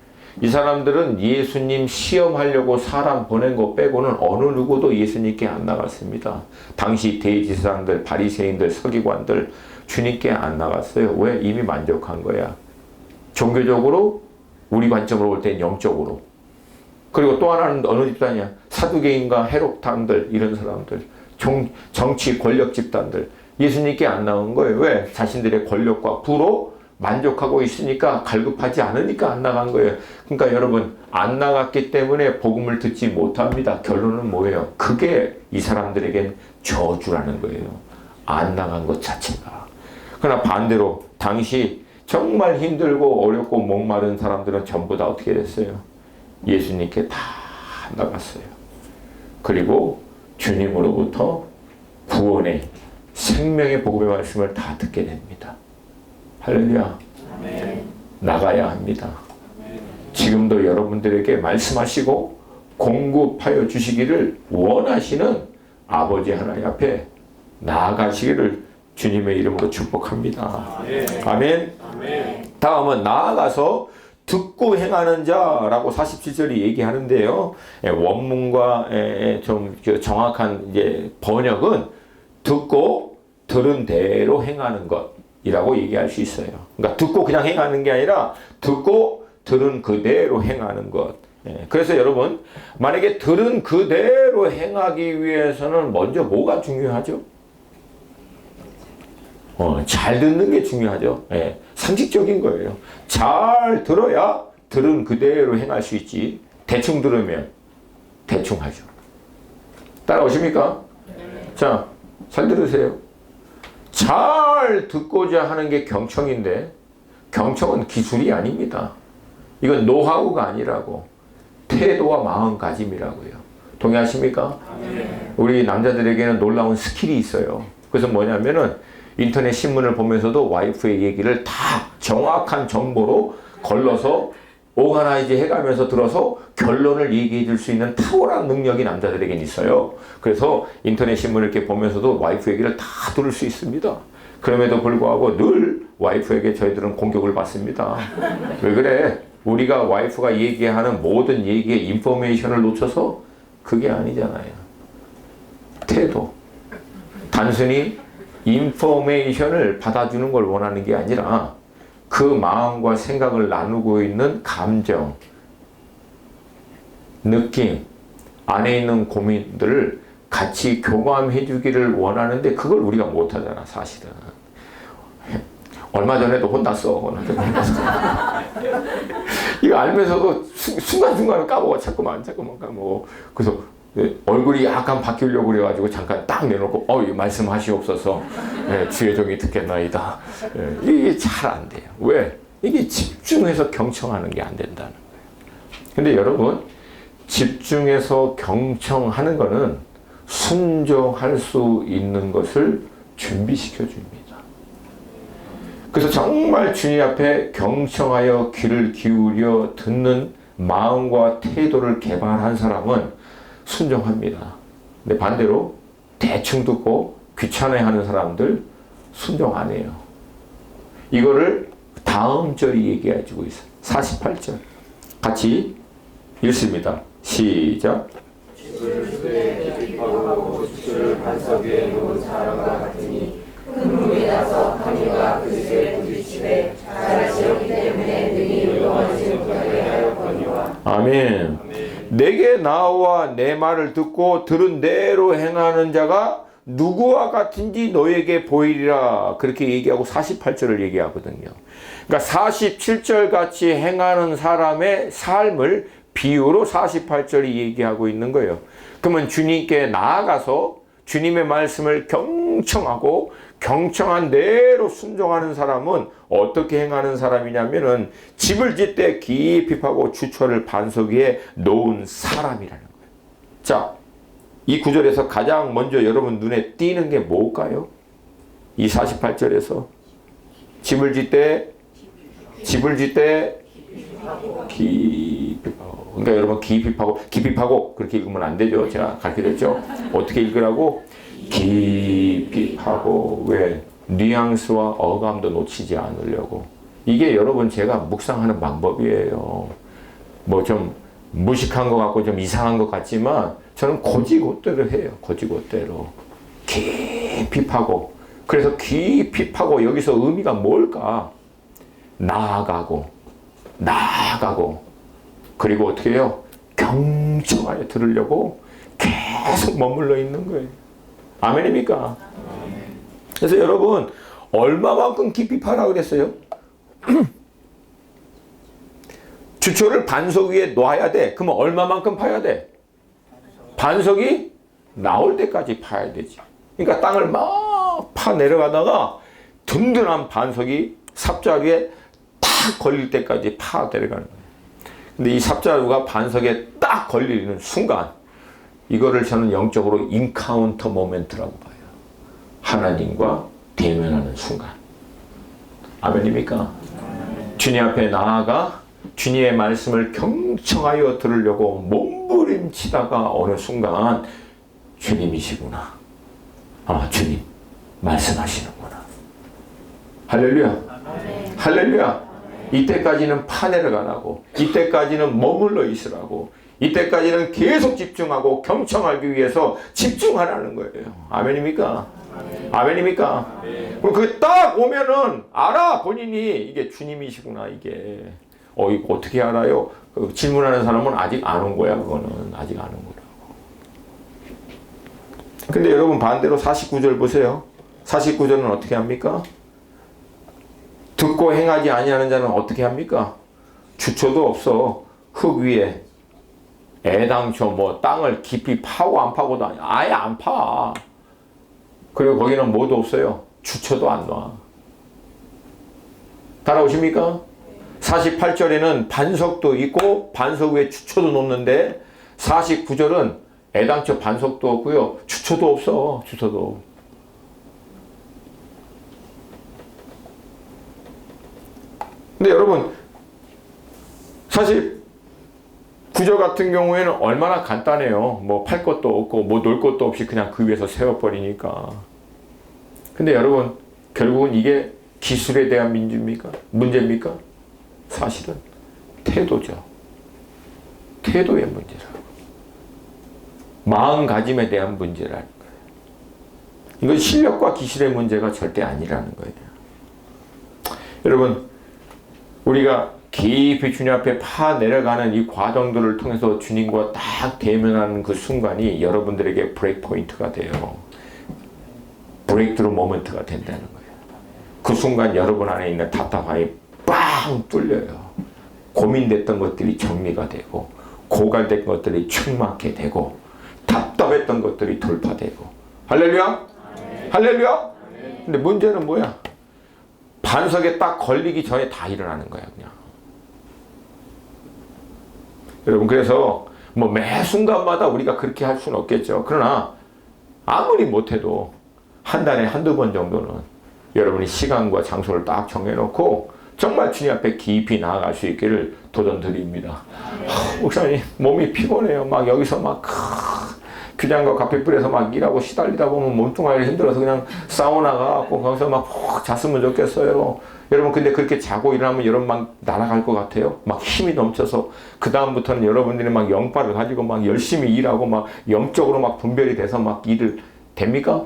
이 사람들은 예수님 시험하려고 사람 보낸 거 빼고는 어느 누구도 예수님께 안 나갔습니다. 당시 대제사장들, 바리새인들, 서기관들 주님께 안 나갔어요. 왜? 이미 만족한 거야. 종교적으로 우리 관점으로 볼 땐 영적으로. 그리고 또 하나는 어느 집단이야? 사두개인과 헤롯당들 이런 사람들. 정치 권력 집단들. 예수님께 안 나온 거예요. 왜? 자신들의 권력과 부로 만족하고 있으니까 갈급하지 않으니까 안 나간 거예요. 그러니까 여러분 안 나갔기 때문에 복음을 듣지 못합니다. 결론은 뭐예요? 그게 이 사람들에겐 저주라는 거예요. 안 나간 것 자체가. 그러나 반대로 당시 정말 힘들고 어렵고 목마른 사람들은 전부 다 어떻게 됐어요? 예수님께 다 나갔어요. 그리고 주님으로부터 구원의 생명의 복음의 말씀을 다 듣게 됩니다. 할렐루야. 아멘. 나가야 합니다. 아멘. 지금도 여러분들에게 말씀하시고 공급하여 주시기를 원하시는 아버지 하나님 앞에 나아가시기를 주님의 이름으로 축복합니다. 아멘. 아멘. 아멘. 다음은 나아가서 듣고 행하는 자라고 47절이 얘기하는데요. 원문과 좀 정확한 이제 번역은 듣고 들은 대로 행하는 것이라고 얘기할 수 있어요. 그러니까 듣고 그냥 행하는 게 아니라 듣고 들은 그대로 행하는 것. 그래서 여러분 만약에 들은 그대로 행하기 위해서는 먼저 뭐가 중요하죠? 잘 듣는 게 중요하죠. 상식적인 거예요. 잘 들어야 들은 그대로 행할 수 있지. 대충 들으면 대충 하죠. 따라오십니까? 자, 잘 들으세요. 잘 듣고자 하는 게 경청인데 경청은 기술이 아닙니다. 이건 노하우가 아니라고. 태도와 마음가짐이라고요. 동의하십니까? 우리 남자들에게는 놀라운 스킬이 있어요. 그래서 뭐냐면은 인터넷 신문을 보면서도 와이프의 얘기를 다 정확한 정보로 걸러서 오가나이즈 해가면서 들어서 결론을 얘기해 줄 수 있는 탁월한 능력이 남자들에겐 있어요. 그래서 인터넷 신문을 이렇게 보면서도 와이프 얘기를 다 들을 수 있습니다. 그럼에도 불구하고 늘 와이프에게 저희들은 공격을 받습니다. 왜 그래? 우리가 와이프가 얘기하는 모든 얘기의 인포메이션을 놓쳐서 그게 아니잖아요. 태도. 단순히 인포메이션을 받아주는 걸 원하는 게 아니라 그 마음과 생각을 나누고 있는 감정, 느낌, 안에 있는 고민들을 같이 교감해 주기를 원하는데 그걸 우리가 못하잖아, 사실은. 얼마 전에도 혼났어. 이거 알면서도 순간순간 까먹어. 자꾸만 까먹어. 그래서 얼굴이 약간 바뀌려고 그래가지고 잠깐 딱 내놓고 말씀하시옵소서. 주의 종이 듣겠나이다. 이게 잘 안 돼요. 왜? 이게 집중해서 경청하는 게 안 된다는 거예요. 근데 여러분, 집중해서 경청하는 거는 순종할 수 있는 것을 준비시켜 줍니다. 그래서 정말 주님 앞에 경청하여 귀를 기울여 듣는 마음과 태도를 개발한 사람은 순종합니다. 근데 반대로 대충 듣고 귀찮아하는 사람들 순종 안 해요. 이거를 다음 절이 얘기해주고 있어요. 48절 같이 읽습니다. 시작. 주를 기뻐하고 주를 반석 위에 놓은 사람과 같으니 큰 물이 나서 하늘과 그 집에 부딪히되 잘하시었기 때문에 능히 영원하신 분에게 하였거니와. 아멘. 내게 나와 내 말을 듣고 들은 대로 행하는 자가 누구와 같은지 너에게 보이리라. 그렇게 얘기하고 48절을 얘기하거든요. 그러니까 47절 같이 행하는 사람의 삶을 비유로 48절이 얘기하고 있는 거예요. 그러면 주님께 나아가서 주님의 말씀을 경청하고 경청한 대로 순종하는 사람은 어떻게 행하는 사람이냐면은 집을 짓되 깊이 파고 주철을 반석 위에 놓은 사람이라는 거예요. 자, 이 구절에서 가장 먼저 여러분 눈에 띄는 게 뭘까요? 이 48절에서 집을 짓되 깊이 파고. 그러니까 여러분 깊이 파고 그렇게 읽으면 안 되죠. 제가 가르쳐드렸죠. 어떻게 읽으라고? 깊이 파고. 왜? 뉘앙스와 어감도 놓치지 않으려고. 이게 여러분 제가 묵상하는 방법이에요. 뭐 좀 무식한 것 같고 좀 이상한 것 같지만 저는 고지고대로 해요. 고지고대로. 깊이 파고. 그래서 깊이 파고 여기서 의미가 뭘까? 나아가고 그리고 어떻게 해요? 경청하여 들으려고 계속 머물러 있는 거예요. 아멘입니까? 그래서 여러분 얼마만큼 깊이 파라 그랬어요? 주초를 반석 위에 놔야 돼. 그러면 얼마만큼 파야 돼? 반석이 나올 때까지 파야 되지. 그러니까 땅을 막 파 내려가다가 든든한 반석이 삽자루에 딱 걸릴 때까지 파 내려가는 거예요. 근데 이 삽자루가 반석에 딱 걸리는 순간 이거를 저는 영적으로 인카운터 모멘트라고 봐요. 하나님과 대면하는 순간. 아멘입니까? 주님 앞에 나아가 주님의 말씀을 경청하여 들으려고 몸부림치다가 어느 순간 주님이시구나. 주님 말씀하시는구나. 할렐루야. 할렐루야. 이때까지는 파내려가 하고 이때까지는 머물러 있으라고 이때까지는 계속 집중하고 경청하기 위해서 집중하라는 거예요. 아멘입니까? 아멘입니까? 그럼 그게 딱 오면은 알아. 본인이 이게 주님이시구나. 이게 이거 어떻게 알아요? 질문하는 사람은 아직 안 온 거야. 그거는 아직 안 온 거라고. 근데 여러분 반대로 49절 보세요. 49절은 어떻게 합니까? 듣고 행하지 아니하는 자는 어떻게 합니까? 주초도 없어. 흙 위에 애당초 뭐 땅을 깊이 파고 안 파고도 아예 안 파. 그리고 거기는 뭐도 없어요. 주초도 안 놔. 따라오십니까? 48절에는 반석도 있고 반석 위에 주초도 놓는데 49절은 애당초 반석도 없고요. 주초도 없어. 주초도. 근데 여러분 사실 구절 같은 경우에는 얼마나 간단해요. 뭐 팔 것도 없고 뭐 놀 것도 없이 그냥 그 위에서 세워버리니까. 근데 여러분 결국은 이게 기술에 대한 문제입니까? 사실은 태도죠. 태도의 문제라고. 마음가짐에 대한 문제라는 거예요. 이건 실력과 기술의 문제가 절대 아니라는 거예요. 여러분, 우리가 깊이 주님 앞에 파 내려가는 이 과정들을 통해서 주님과 딱 대면하는 그 순간이 여러분들에게 브레이크 포인트가 돼요. 브레이크드루 모먼트가 된다는 거예요. 그 순간 여러분 안에 있는 답답함이 빵 뚫려요. 고민됐던 것들이 정리가 되고, 고갈된 것들이 충만하게 되고, 답답했던 것들이 돌파되고. 할렐루야? 할렐루야? 근데 문제는 뭐야? 반석에 딱 걸리기 전에 다 일어나는 거야, 그냥. 여러분, 그래서 뭐 매 순간마다 우리가 그렇게 할 수는 없겠죠. 그러나 아무리 못해도 한 달에 한두 번 정도는 여러분이 시간과 장소를 딱 정해놓고 정말 주님 앞에 깊이 나아갈 수 있기를 도전드립니다. 목사님, 몸이 피곤해요. 막 여기서 막 규장과 카페풀에서 막 일하고 시달리다 보면 몸뚱아리가 힘들어서 그냥 사우나 가고 거기서 막 푹 잤으면 좋겠어요. 여러분, 근데 그렇게 자고 일어나면 여러분 막 날아갈 것 같아요? 막 힘이 넘쳐서 그 다음부터는 여러분들이 막 영빨을 가지고 막 열심히 일하고 막 영적으로 막 분별이 돼서 막 일을 됩니까?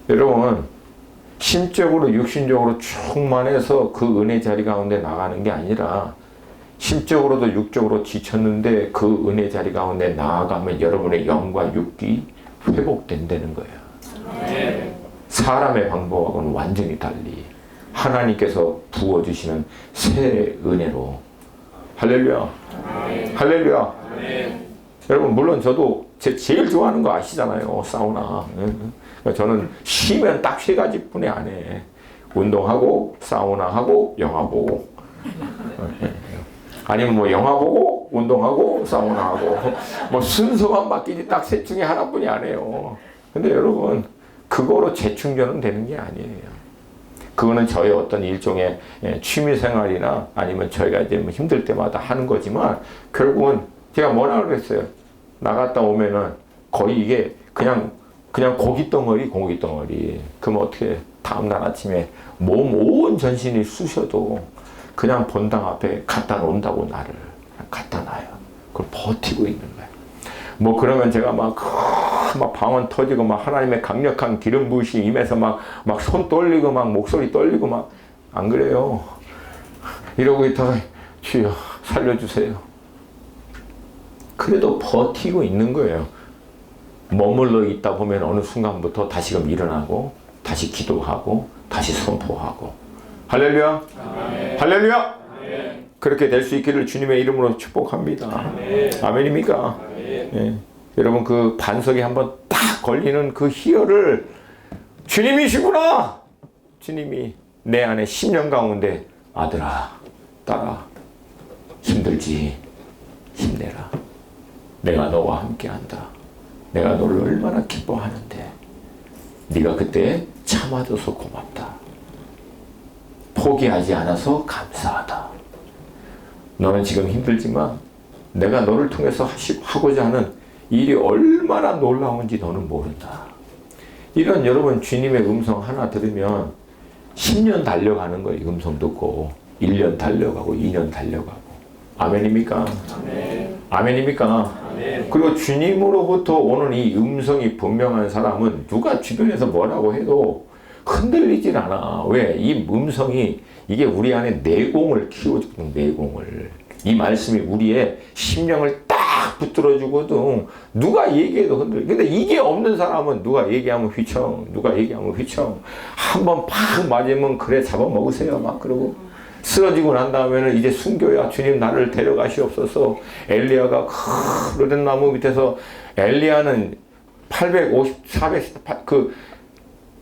여러분, 심적으로 육신적으로 충만해서 그 은혜 자리 가운데 나가는 게 아니라 심적으로도 육적으로 지쳤는데 그 은혜 자리 가운데 나아가면 여러분의 영과 육이 회복된다는 거예요. 사람의 방법하고는 완전히 달리 하나님께서 부어주시는 새 은혜로. 할렐루야. 할렐루야. 여러분, 물론 저도 제 제일 좋아하는 거 아시잖아요. 사우나. 저는 쉬면 딱 3가지 뿐이 안 해. 운동하고, 사우나하고, 영화 보고. 아니면 뭐 영화 보고, 운동하고, 사우나하고. 뭐 순서만 바뀌지 딱 셋 중에 하나뿐이 안 해요. 근데 여러분, 그거로 재충전은 되는 게 아니에요. 그거는 저의 어떤 일종의 취미 생활이나 아니면 저희가 이제 뭐 힘들 때마다 하는 거지만 결국은 제가 뭐라 그랬어요. 나갔다 오면은 거의 이게 그냥 고깃덩어리. 그럼 어떻게 다음날 아침에 몸 온 전신이 쑤셔도 그냥 본당 앞에 갖다 놓는다고 나를 갖다 놔요. 그걸 버티고 있는 거예요. 뭐 그러면 제가 막 방언 터지고 막 하나님의 강력한 기름 부으심이 임해서 막 손 떨리고 막 목소리 떨리고 막 안 그래요. 이러고 있다가 주여 살려주세요. 그래도 버티고 있는 거예요. 머물러 있다 보면 어느 순간부터 다시금 일어나고 다시 기도하고 다시 선포하고. 할렐루야. 아멘. 할렐루야. 아멘. 그렇게 될 수 있기를 주님의 이름으로 축복합니다. 아멘. 아멘입니까? 아멘. 예. 여러분, 그 반석에 한번 딱 걸리는 그 희열을 주님이시구나. 주님이 내 안에 10년 가운데 아들아, 딸아, 힘들지? 힘내라. 내가 너와 함께한다. 내가 너를 얼마나 기뻐하는데 네가 그때 참아줘서 고맙다. 포기하지 않아서 감사하다. 너는 지금 힘들지만 내가 너를 통해서 하고자 하는 일이 얼마나 놀라운지 너는 모른다. 이런 여러분 주님의 음성 하나 들으면 10년 달려가는 거예요. 음성 듣고 1년 달려가고 2년 달려가고. 아멘입니까? 아멘. 아멘입니까? 아멘. 그리고 주님으로부터 오는 이 음성이 분명한 사람은 누가 주변에서 뭐라고 해도 흔들리질 않아. 왜? 이 음성이 이게 우리 안에 내공을 키워주는 내공을. 이 말씀이 우리의 심령을 딱 붙들어주거든. 누가 얘기해도 흔들려. 근데 이게 없는 사람은 누가 얘기하면 휘청, 누가 얘기하면 휘청. 한번 팍 맞으면 그래 잡아먹으세요. 막 그러고. 쓰러지고 난 다음에는 이제 순교야. 주님 나를 데려가시옵소서. 엘리야가 큰 나무 밑에서 엘리야는 400 그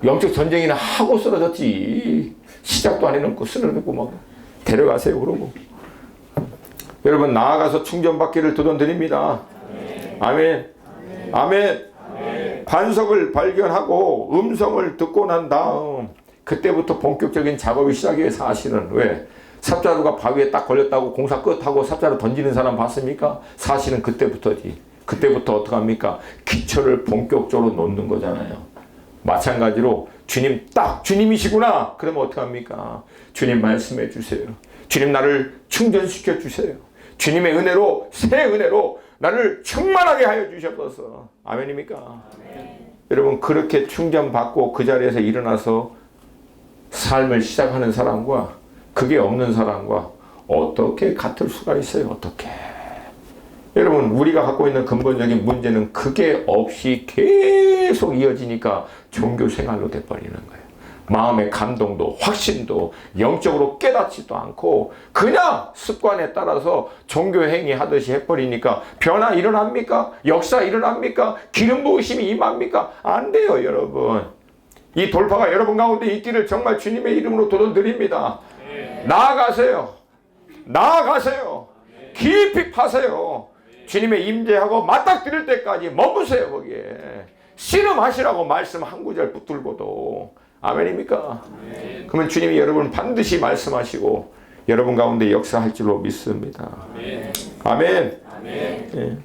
영적 전쟁이나 하고 쓰러졌지. 시작도 안 해놓고 쓰러지고 막 데려가세요. 그러고. 여러분 나아가서 충전받기를 도전드립니다. 아멘. 아멘. 아멘. 반석을 발견하고 음성을 듣고 난 다음 그때부터 본격적인 작업이 시작해요. 사실은. 왜? 삽자루가 바위에 딱 걸렸다고 공사 끝하고 삽자루 던지는 사람 봤습니까? 사실은 그때부터지. 그때부터 어떡합니까? 기초를 본격적으로 놓는 거잖아요. 마찬가지로 주님 딱 주님이시구나. 그러면 어떡합니까? 주님 말씀해 주세요. 주님 나를 충전시켜 주세요. 주님의 은혜로 새 은혜로 나를 충만하게 하여 주셔서 아멘입니까? 아멘. 여러분 그렇게 충전받고 그 자리에서 일어나서 삶을 시작하는 사람과 그게 없는 사람과 어떻게 같을 수가 있어요? 어떻게? 여러분 우리가 갖고 있는 근본적인 문제는 그게 없이 계속 이어지니까 종교 생활로 돼버리는 거예요. 마음의 감동도 확신도 영적으로 깨닫지도 않고 그냥 습관에 따라서 종교 행위 하듯이 해버리니까 변화 일어납니까? 역사 일어납니까? 기름 부으심이 임합니까? 안 돼요 여러분. 이 돌파가 여러분 가운데 있기를 정말 주님의 이름으로 도전드립니다. 나아가세요. 나아가세요. 깊이 파세요. 주님의 임재하고 맞닥뜨릴 때까지 머무세요 거기에. 씨름하시라고 말씀 한 구절 붙들고도. 아멘입니까? 아멘. 그러면 주님이 여러분 반드시 말씀하시고 여러분 가운데 역사할 줄로 믿습니다. 아멘. 아멘. 아멘. 네.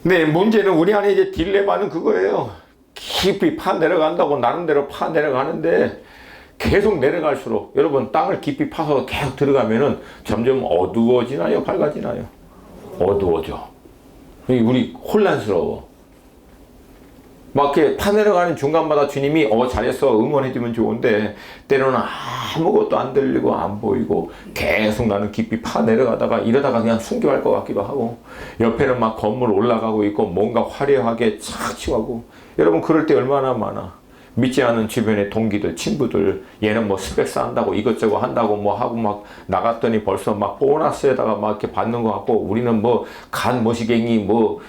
근데 문제는 우리 안에 이제 딜레마는 그거예요. 깊이 파 내려간다고 나름대로 파 내려가는데 계속 내려갈수록 여러분 땅을 깊이 파서 계속 들어가면은 점점 어두워지나요? 밝아지나요? 어두워져. 우리 혼란스러워. 막 이렇게 파 내려가는 중간마다 주님이 잘했어 응원해주면 좋은데 때로는 아무것도 안 들리고 안 보이고 계속 나는 깊이 파 내려가다가 이러다가 그냥 순교할 것 같기도 하고 옆에는 막 건물 올라가고 있고 뭔가 화려하게 착 치고 여러분 그럴 때 얼마나 많아. 믿지 않은 주변의 동기들, 친구들, 얘는 뭐 스펙 쌓는다고 이것저것 한다고 뭐 하고 막 나갔더니 벌써 막 보너스에다가 막 이렇게 받는 것 같고 우리는 뭐 간 머시갱이 뭐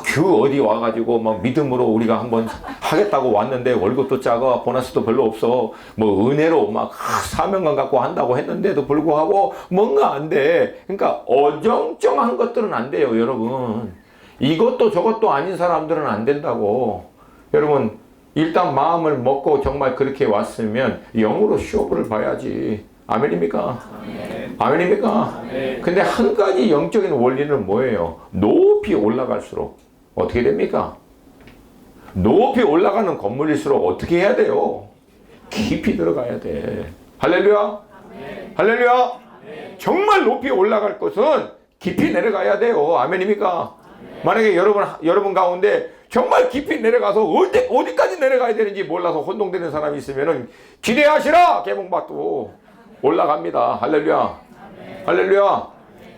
규 어디 와가지고 막 믿음으로 우리가 한번 하겠다고 왔는데 월급도 작아, 보너스도 별로 없어. 뭐 은혜로 막 사명감 갖고 한다고 했는데도 불구하고 뭔가 안 돼. 그러니까 어정쩡한 것들은 안 돼요, 여러분. 이것도 저것도 아닌 사람들은 안 된다고. 여러분, 일단 마음을 먹고 정말 그렇게 왔으면 영으로 시험을 봐야지. 아멘입니까? 아멘. 아멘입니까? 아멘. 근데 한 가지 영적인 원리는 뭐예요? 높이 올라갈수록 어떻게 됩니까? 높이 올라가는 건물일수록 어떻게 해야 돼요? 깊이 들어가야 돼. 할렐루야? 아멘. 할렐루야? 아멘. 정말 높이 올라갈 것은 깊이 내려가야 돼요. 아멘입니까? 아멘. 만약에 여러분 가운데 정말 깊이 내려가서 어디까지 내려가야 되는지 몰라서 혼동되는 사람이 있으면은 기대하시라. 개봉받고 올라갑니다. 할렐루야. 할렐루야.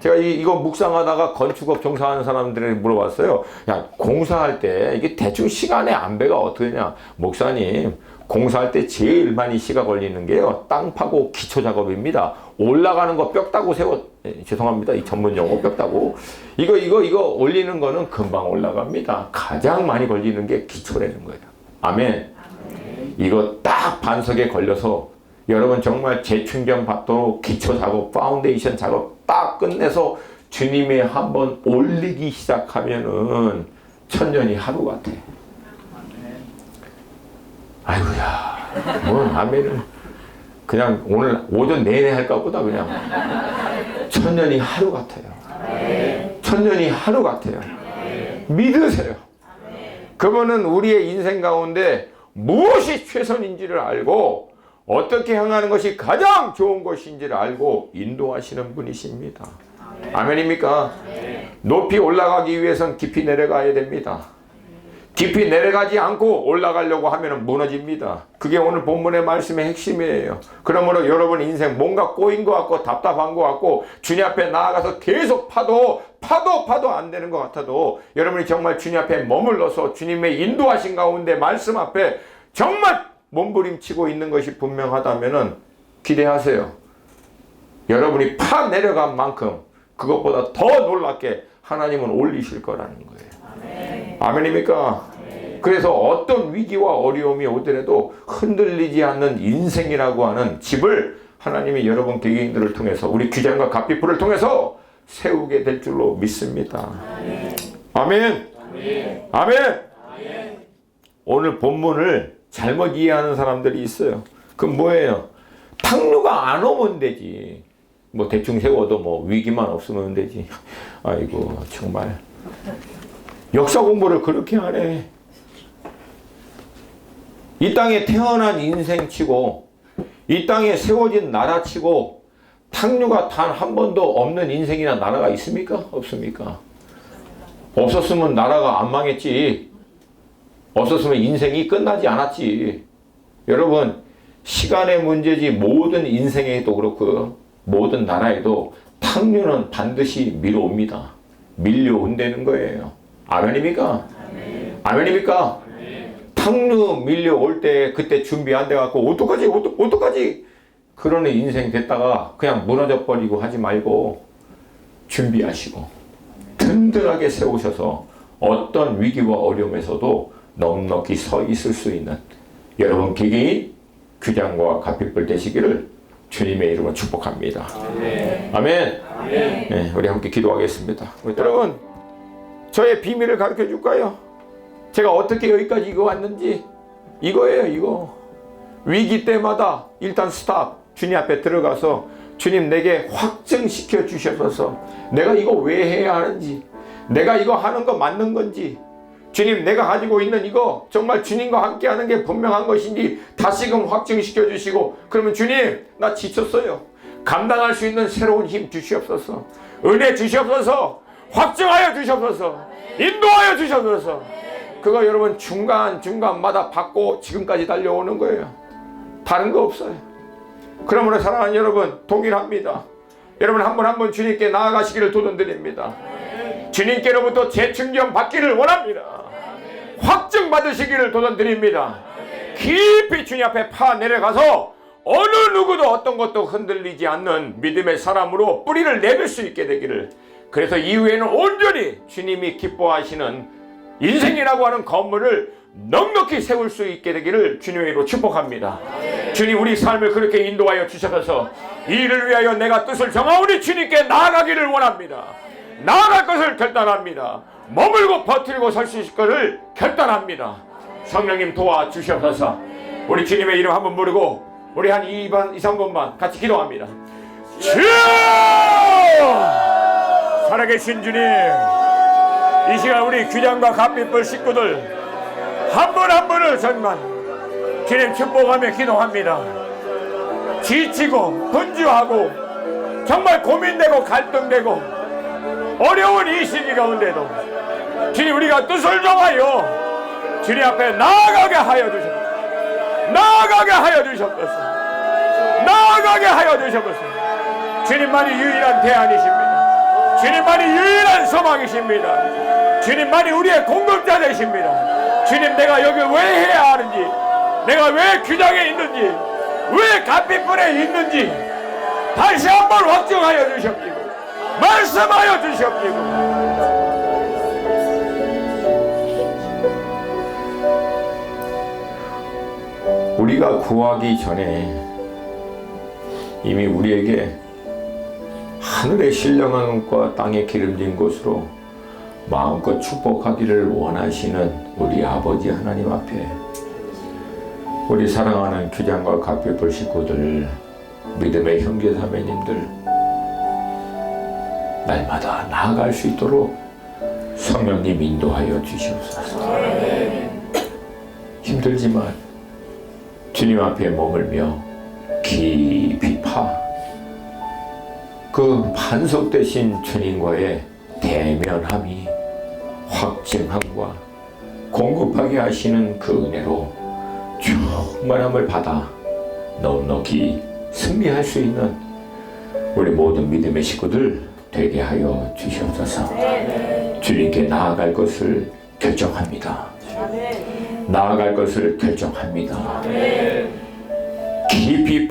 제가 이거 묵상하다가 건축업 종사하는 사람들에게 물어봤어요. 야, 공사할 때 이게 대충 시간의 안배가 어떻게 되냐. 목사님, 공사할 때 제일 많이 시간 걸리는 게요, 땅 파고 기초 작업입니다. 올라가는 거 뼈 따고 죄송합니다. 이 전문 용어 뼈 따고. 이거 올리는 거는 금방 올라갑니다. 가장 많이 걸리는 게 기초라는 거예요. 아멘. 이거 딱 반석에 걸려서 여러분 정말 재충전 받도록 기초 작업, 파운데이션 작업 딱 끝내서 주님의 한번 올리기 시작하면은 천년이 하루 같아. 아이고야, 뭐 아멘은 그냥 오늘 오전 내내 할까 보다 그냥 천년이 하루 같아요. 천년이 하루 같아요. 믿으세요. 그분은 우리의 인생 가운데 무엇이 최선인지를 알고 어떻게 행하는 것이 가장 좋은 것인지를 알고 인도하시는 분이십니다. 아멘입니까? 높이 올라가기 위해선 깊이 내려가야 됩니다. 깊이 내려가지 않고 올라가려고 하면 무너집니다. 그게 오늘 본문의 말씀의 핵심이에요. 그러므로 여러분 인생 뭔가 꼬인 것 같고 답답한 것 같고 주님 앞에 나아가서 계속 파도 안 되는 것 같아도 여러분이 정말 주님 앞에 머물러서 주님의 인도하신 가운데 말씀 앞에 정말 몸부림치고 있는 것이 분명하다면 기대하세요. 여러분이 파 내려간 만큼 그것보다 더 놀랍게 하나님은 올리실 거라는 거예요. 아멘. 아멘입니까? 아멘. 그래서 어떤 위기와 어려움이 오더라도 흔들리지 않는 인생이라고 하는 집을 하나님이 여러분 개개인들을 통해서 우리 귀장과 갓비풀을 통해서 세우게 될 줄로 믿습니다. 아멘. 아멘. 아멘. 아멘. 아멘. 오늘 본문을 잘못 이해하는 사람들이 있어요. 그럼 뭐예요? 탕류가 안 오면 되지. 뭐 대충 세워도 뭐 위기만 없으면 되지. 아이고 정말 역사 공부를 그렇게 하네. 이 땅에 태어난 인생치고 이 땅에 세워진 나라치고 탕류가 단 한 번도 없는 인생이나 나라가 있습니까? 없습니까? 없었으면 나라가 안 망했지. 없었으면 인생이 끝나지 않았지. 여러분, 시간의 문제지 모든 인생에도 그렇고 모든 나라에도 탕류는 반드시 밀어옵니다. 밀려온다는 거예요. 아멘입니까? 아멘입니까? 탕류 밀려올 때 그때 준비 안 돼갖고 어떡하지? 그러는 인생 됐다가 그냥 무너져 버리고 하지 말고 준비하시고 든든하게 세우셔서 어떤 위기와 어려움에서도 넉넉히 서 있을 수 있는 여러분 개개인 규장과 갓빛불 되시기를 주님의 이름으로 축복합니다. 아멘. 아멘. 네, 우리 함께 기도하겠습니다. 여러분, 저의 비밀을 가르쳐 줄까요? 제가 어떻게 여기까지 이거 왔는지 이거예요. 이거 위기 때마다 일단 스탑. 주님 앞에 들어가서 주님 내게 확증시켜 주셔서 내가 이거 왜 해야 하는지, 내가 이거 하는 거 맞는 건지, 주님 내가 가지고 있는 이거 정말 주님과 함께 하는 게 분명한 것인지 다시금 확증시켜 주시고, 그러면 주님 나 지쳤어요. 감당할 수 있는 새로운 힘 주시옵소서. 은혜 주시옵소서. 확증하여 주시옵소서. 인도하여 주시옵소서. 그거 여러분 중간마다 받고 지금까지 달려오는 거예요. 다른 거 없어요. 그러므로 사랑하는 여러분, 동일합니다. 여러분 한 번 주님께 나아가시기를 도전드립니다. 주님께로부터 재충전 받기를 원합니다. 확증 받으시기를 도전드립니다. 깊이 주님 앞에 파 내려가서 어느 누구도 어떤 것도 흔들리지 않는 믿음의 사람으로 뿌리를 내릴 수 있게 되기를, 그래서 이후에는 온전히 주님이 기뻐하시는 인생이라고 하는 건물을 넉넉히 세울 수 있게 되기를 주님의 이름으로 축복합니다. 주님 우리 삶을 그렇게 인도하여 주셔서 이 일을 위하여 내가 뜻을 정하오니 주님께 나아가기를 원합니다. 나아갈 것을 결단합니다. 머물고 버티고 설 수 있을 것을 결단합니다. 성령님 도와주셔서 우리 주님의 이름 한번 부르고 우리 한 2번, 2, 3번만 같이 기도합니다. 주여! 살아계신 주님, 이 시간 우리 규장과 갓빛불 식구들 한 분 한 분을 정말 주님 축복하며 기도합니다. 지치고 분주하고 정말 고민되고 갈등되고 어려운 이 시기 가운데도 주님 우리가 뜻을 정하여 주님 앞에 나아가게 하여 주옵소서. 나아가게 하여 주옵소서. 나아가게 하여 주옵소서. 주님만이 유일한 대안이십니다. 주님만이 유일한 소망이십니다. 주님만이 우리의 공급자 되십니다. 주님 내가 여기 왜 해야 하는지, 내가 왜 규장에 있는지, 왜 갓빛불에 있는지 다시 한번 확정하여 주시옵시고 말씀하여 주시옵시고, 우리가 구하기 전에 이미 우리에게 하늘의 신령한 것과 땅의 기름진 곳으로 마음껏 축복하기를 원하시는 우리 아버지 하나님 앞에 우리 사랑하는 규장과 갓빛불 식구들, 믿음의 형제 자매님들 날마다 나아갈 수 있도록 성령님 인도하여 주시옵소서. 힘들지만 주님 앞에 머물며 깊이 그 반석되신 주님과의 대면함이 확증함과 공급하게 하시는 그 은혜로 충만함을 받아 넉넉히 승리할 수 있는 우리 모든 믿음의 식구들 되게 하여 주시옵소서. 주님께 나아갈 것을 결정합니다. 나아갈 것을 결정합니다. 깊이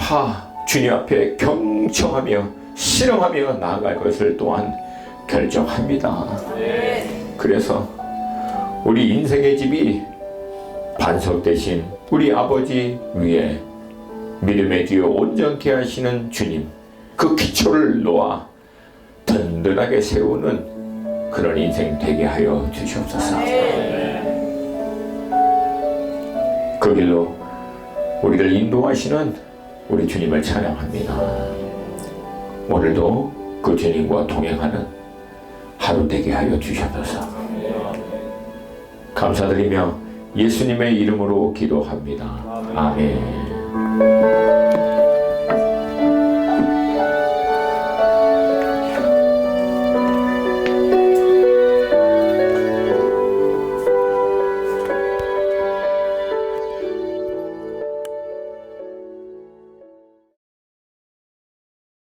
주님 앞에 경청하며 실험하며 나아갈 것을 또한 결정합니다. 그래서 우리 인생의 집이 반석 대신 우리 아버지 위에 믿음의 뒤에 온전케 하시는 주님, 그 기초를 놓아 든든하게 세우는 그런 인생 되게 하여 주시옵소서. 그 길로 우리를 인도하시는 우리 주님을 찬양합니다. 오늘도 그 주님과 동행하는 하루 되게 하여 주시옵소서. 감사드리며 예수님의 이름으로 기도합니다. 아멘.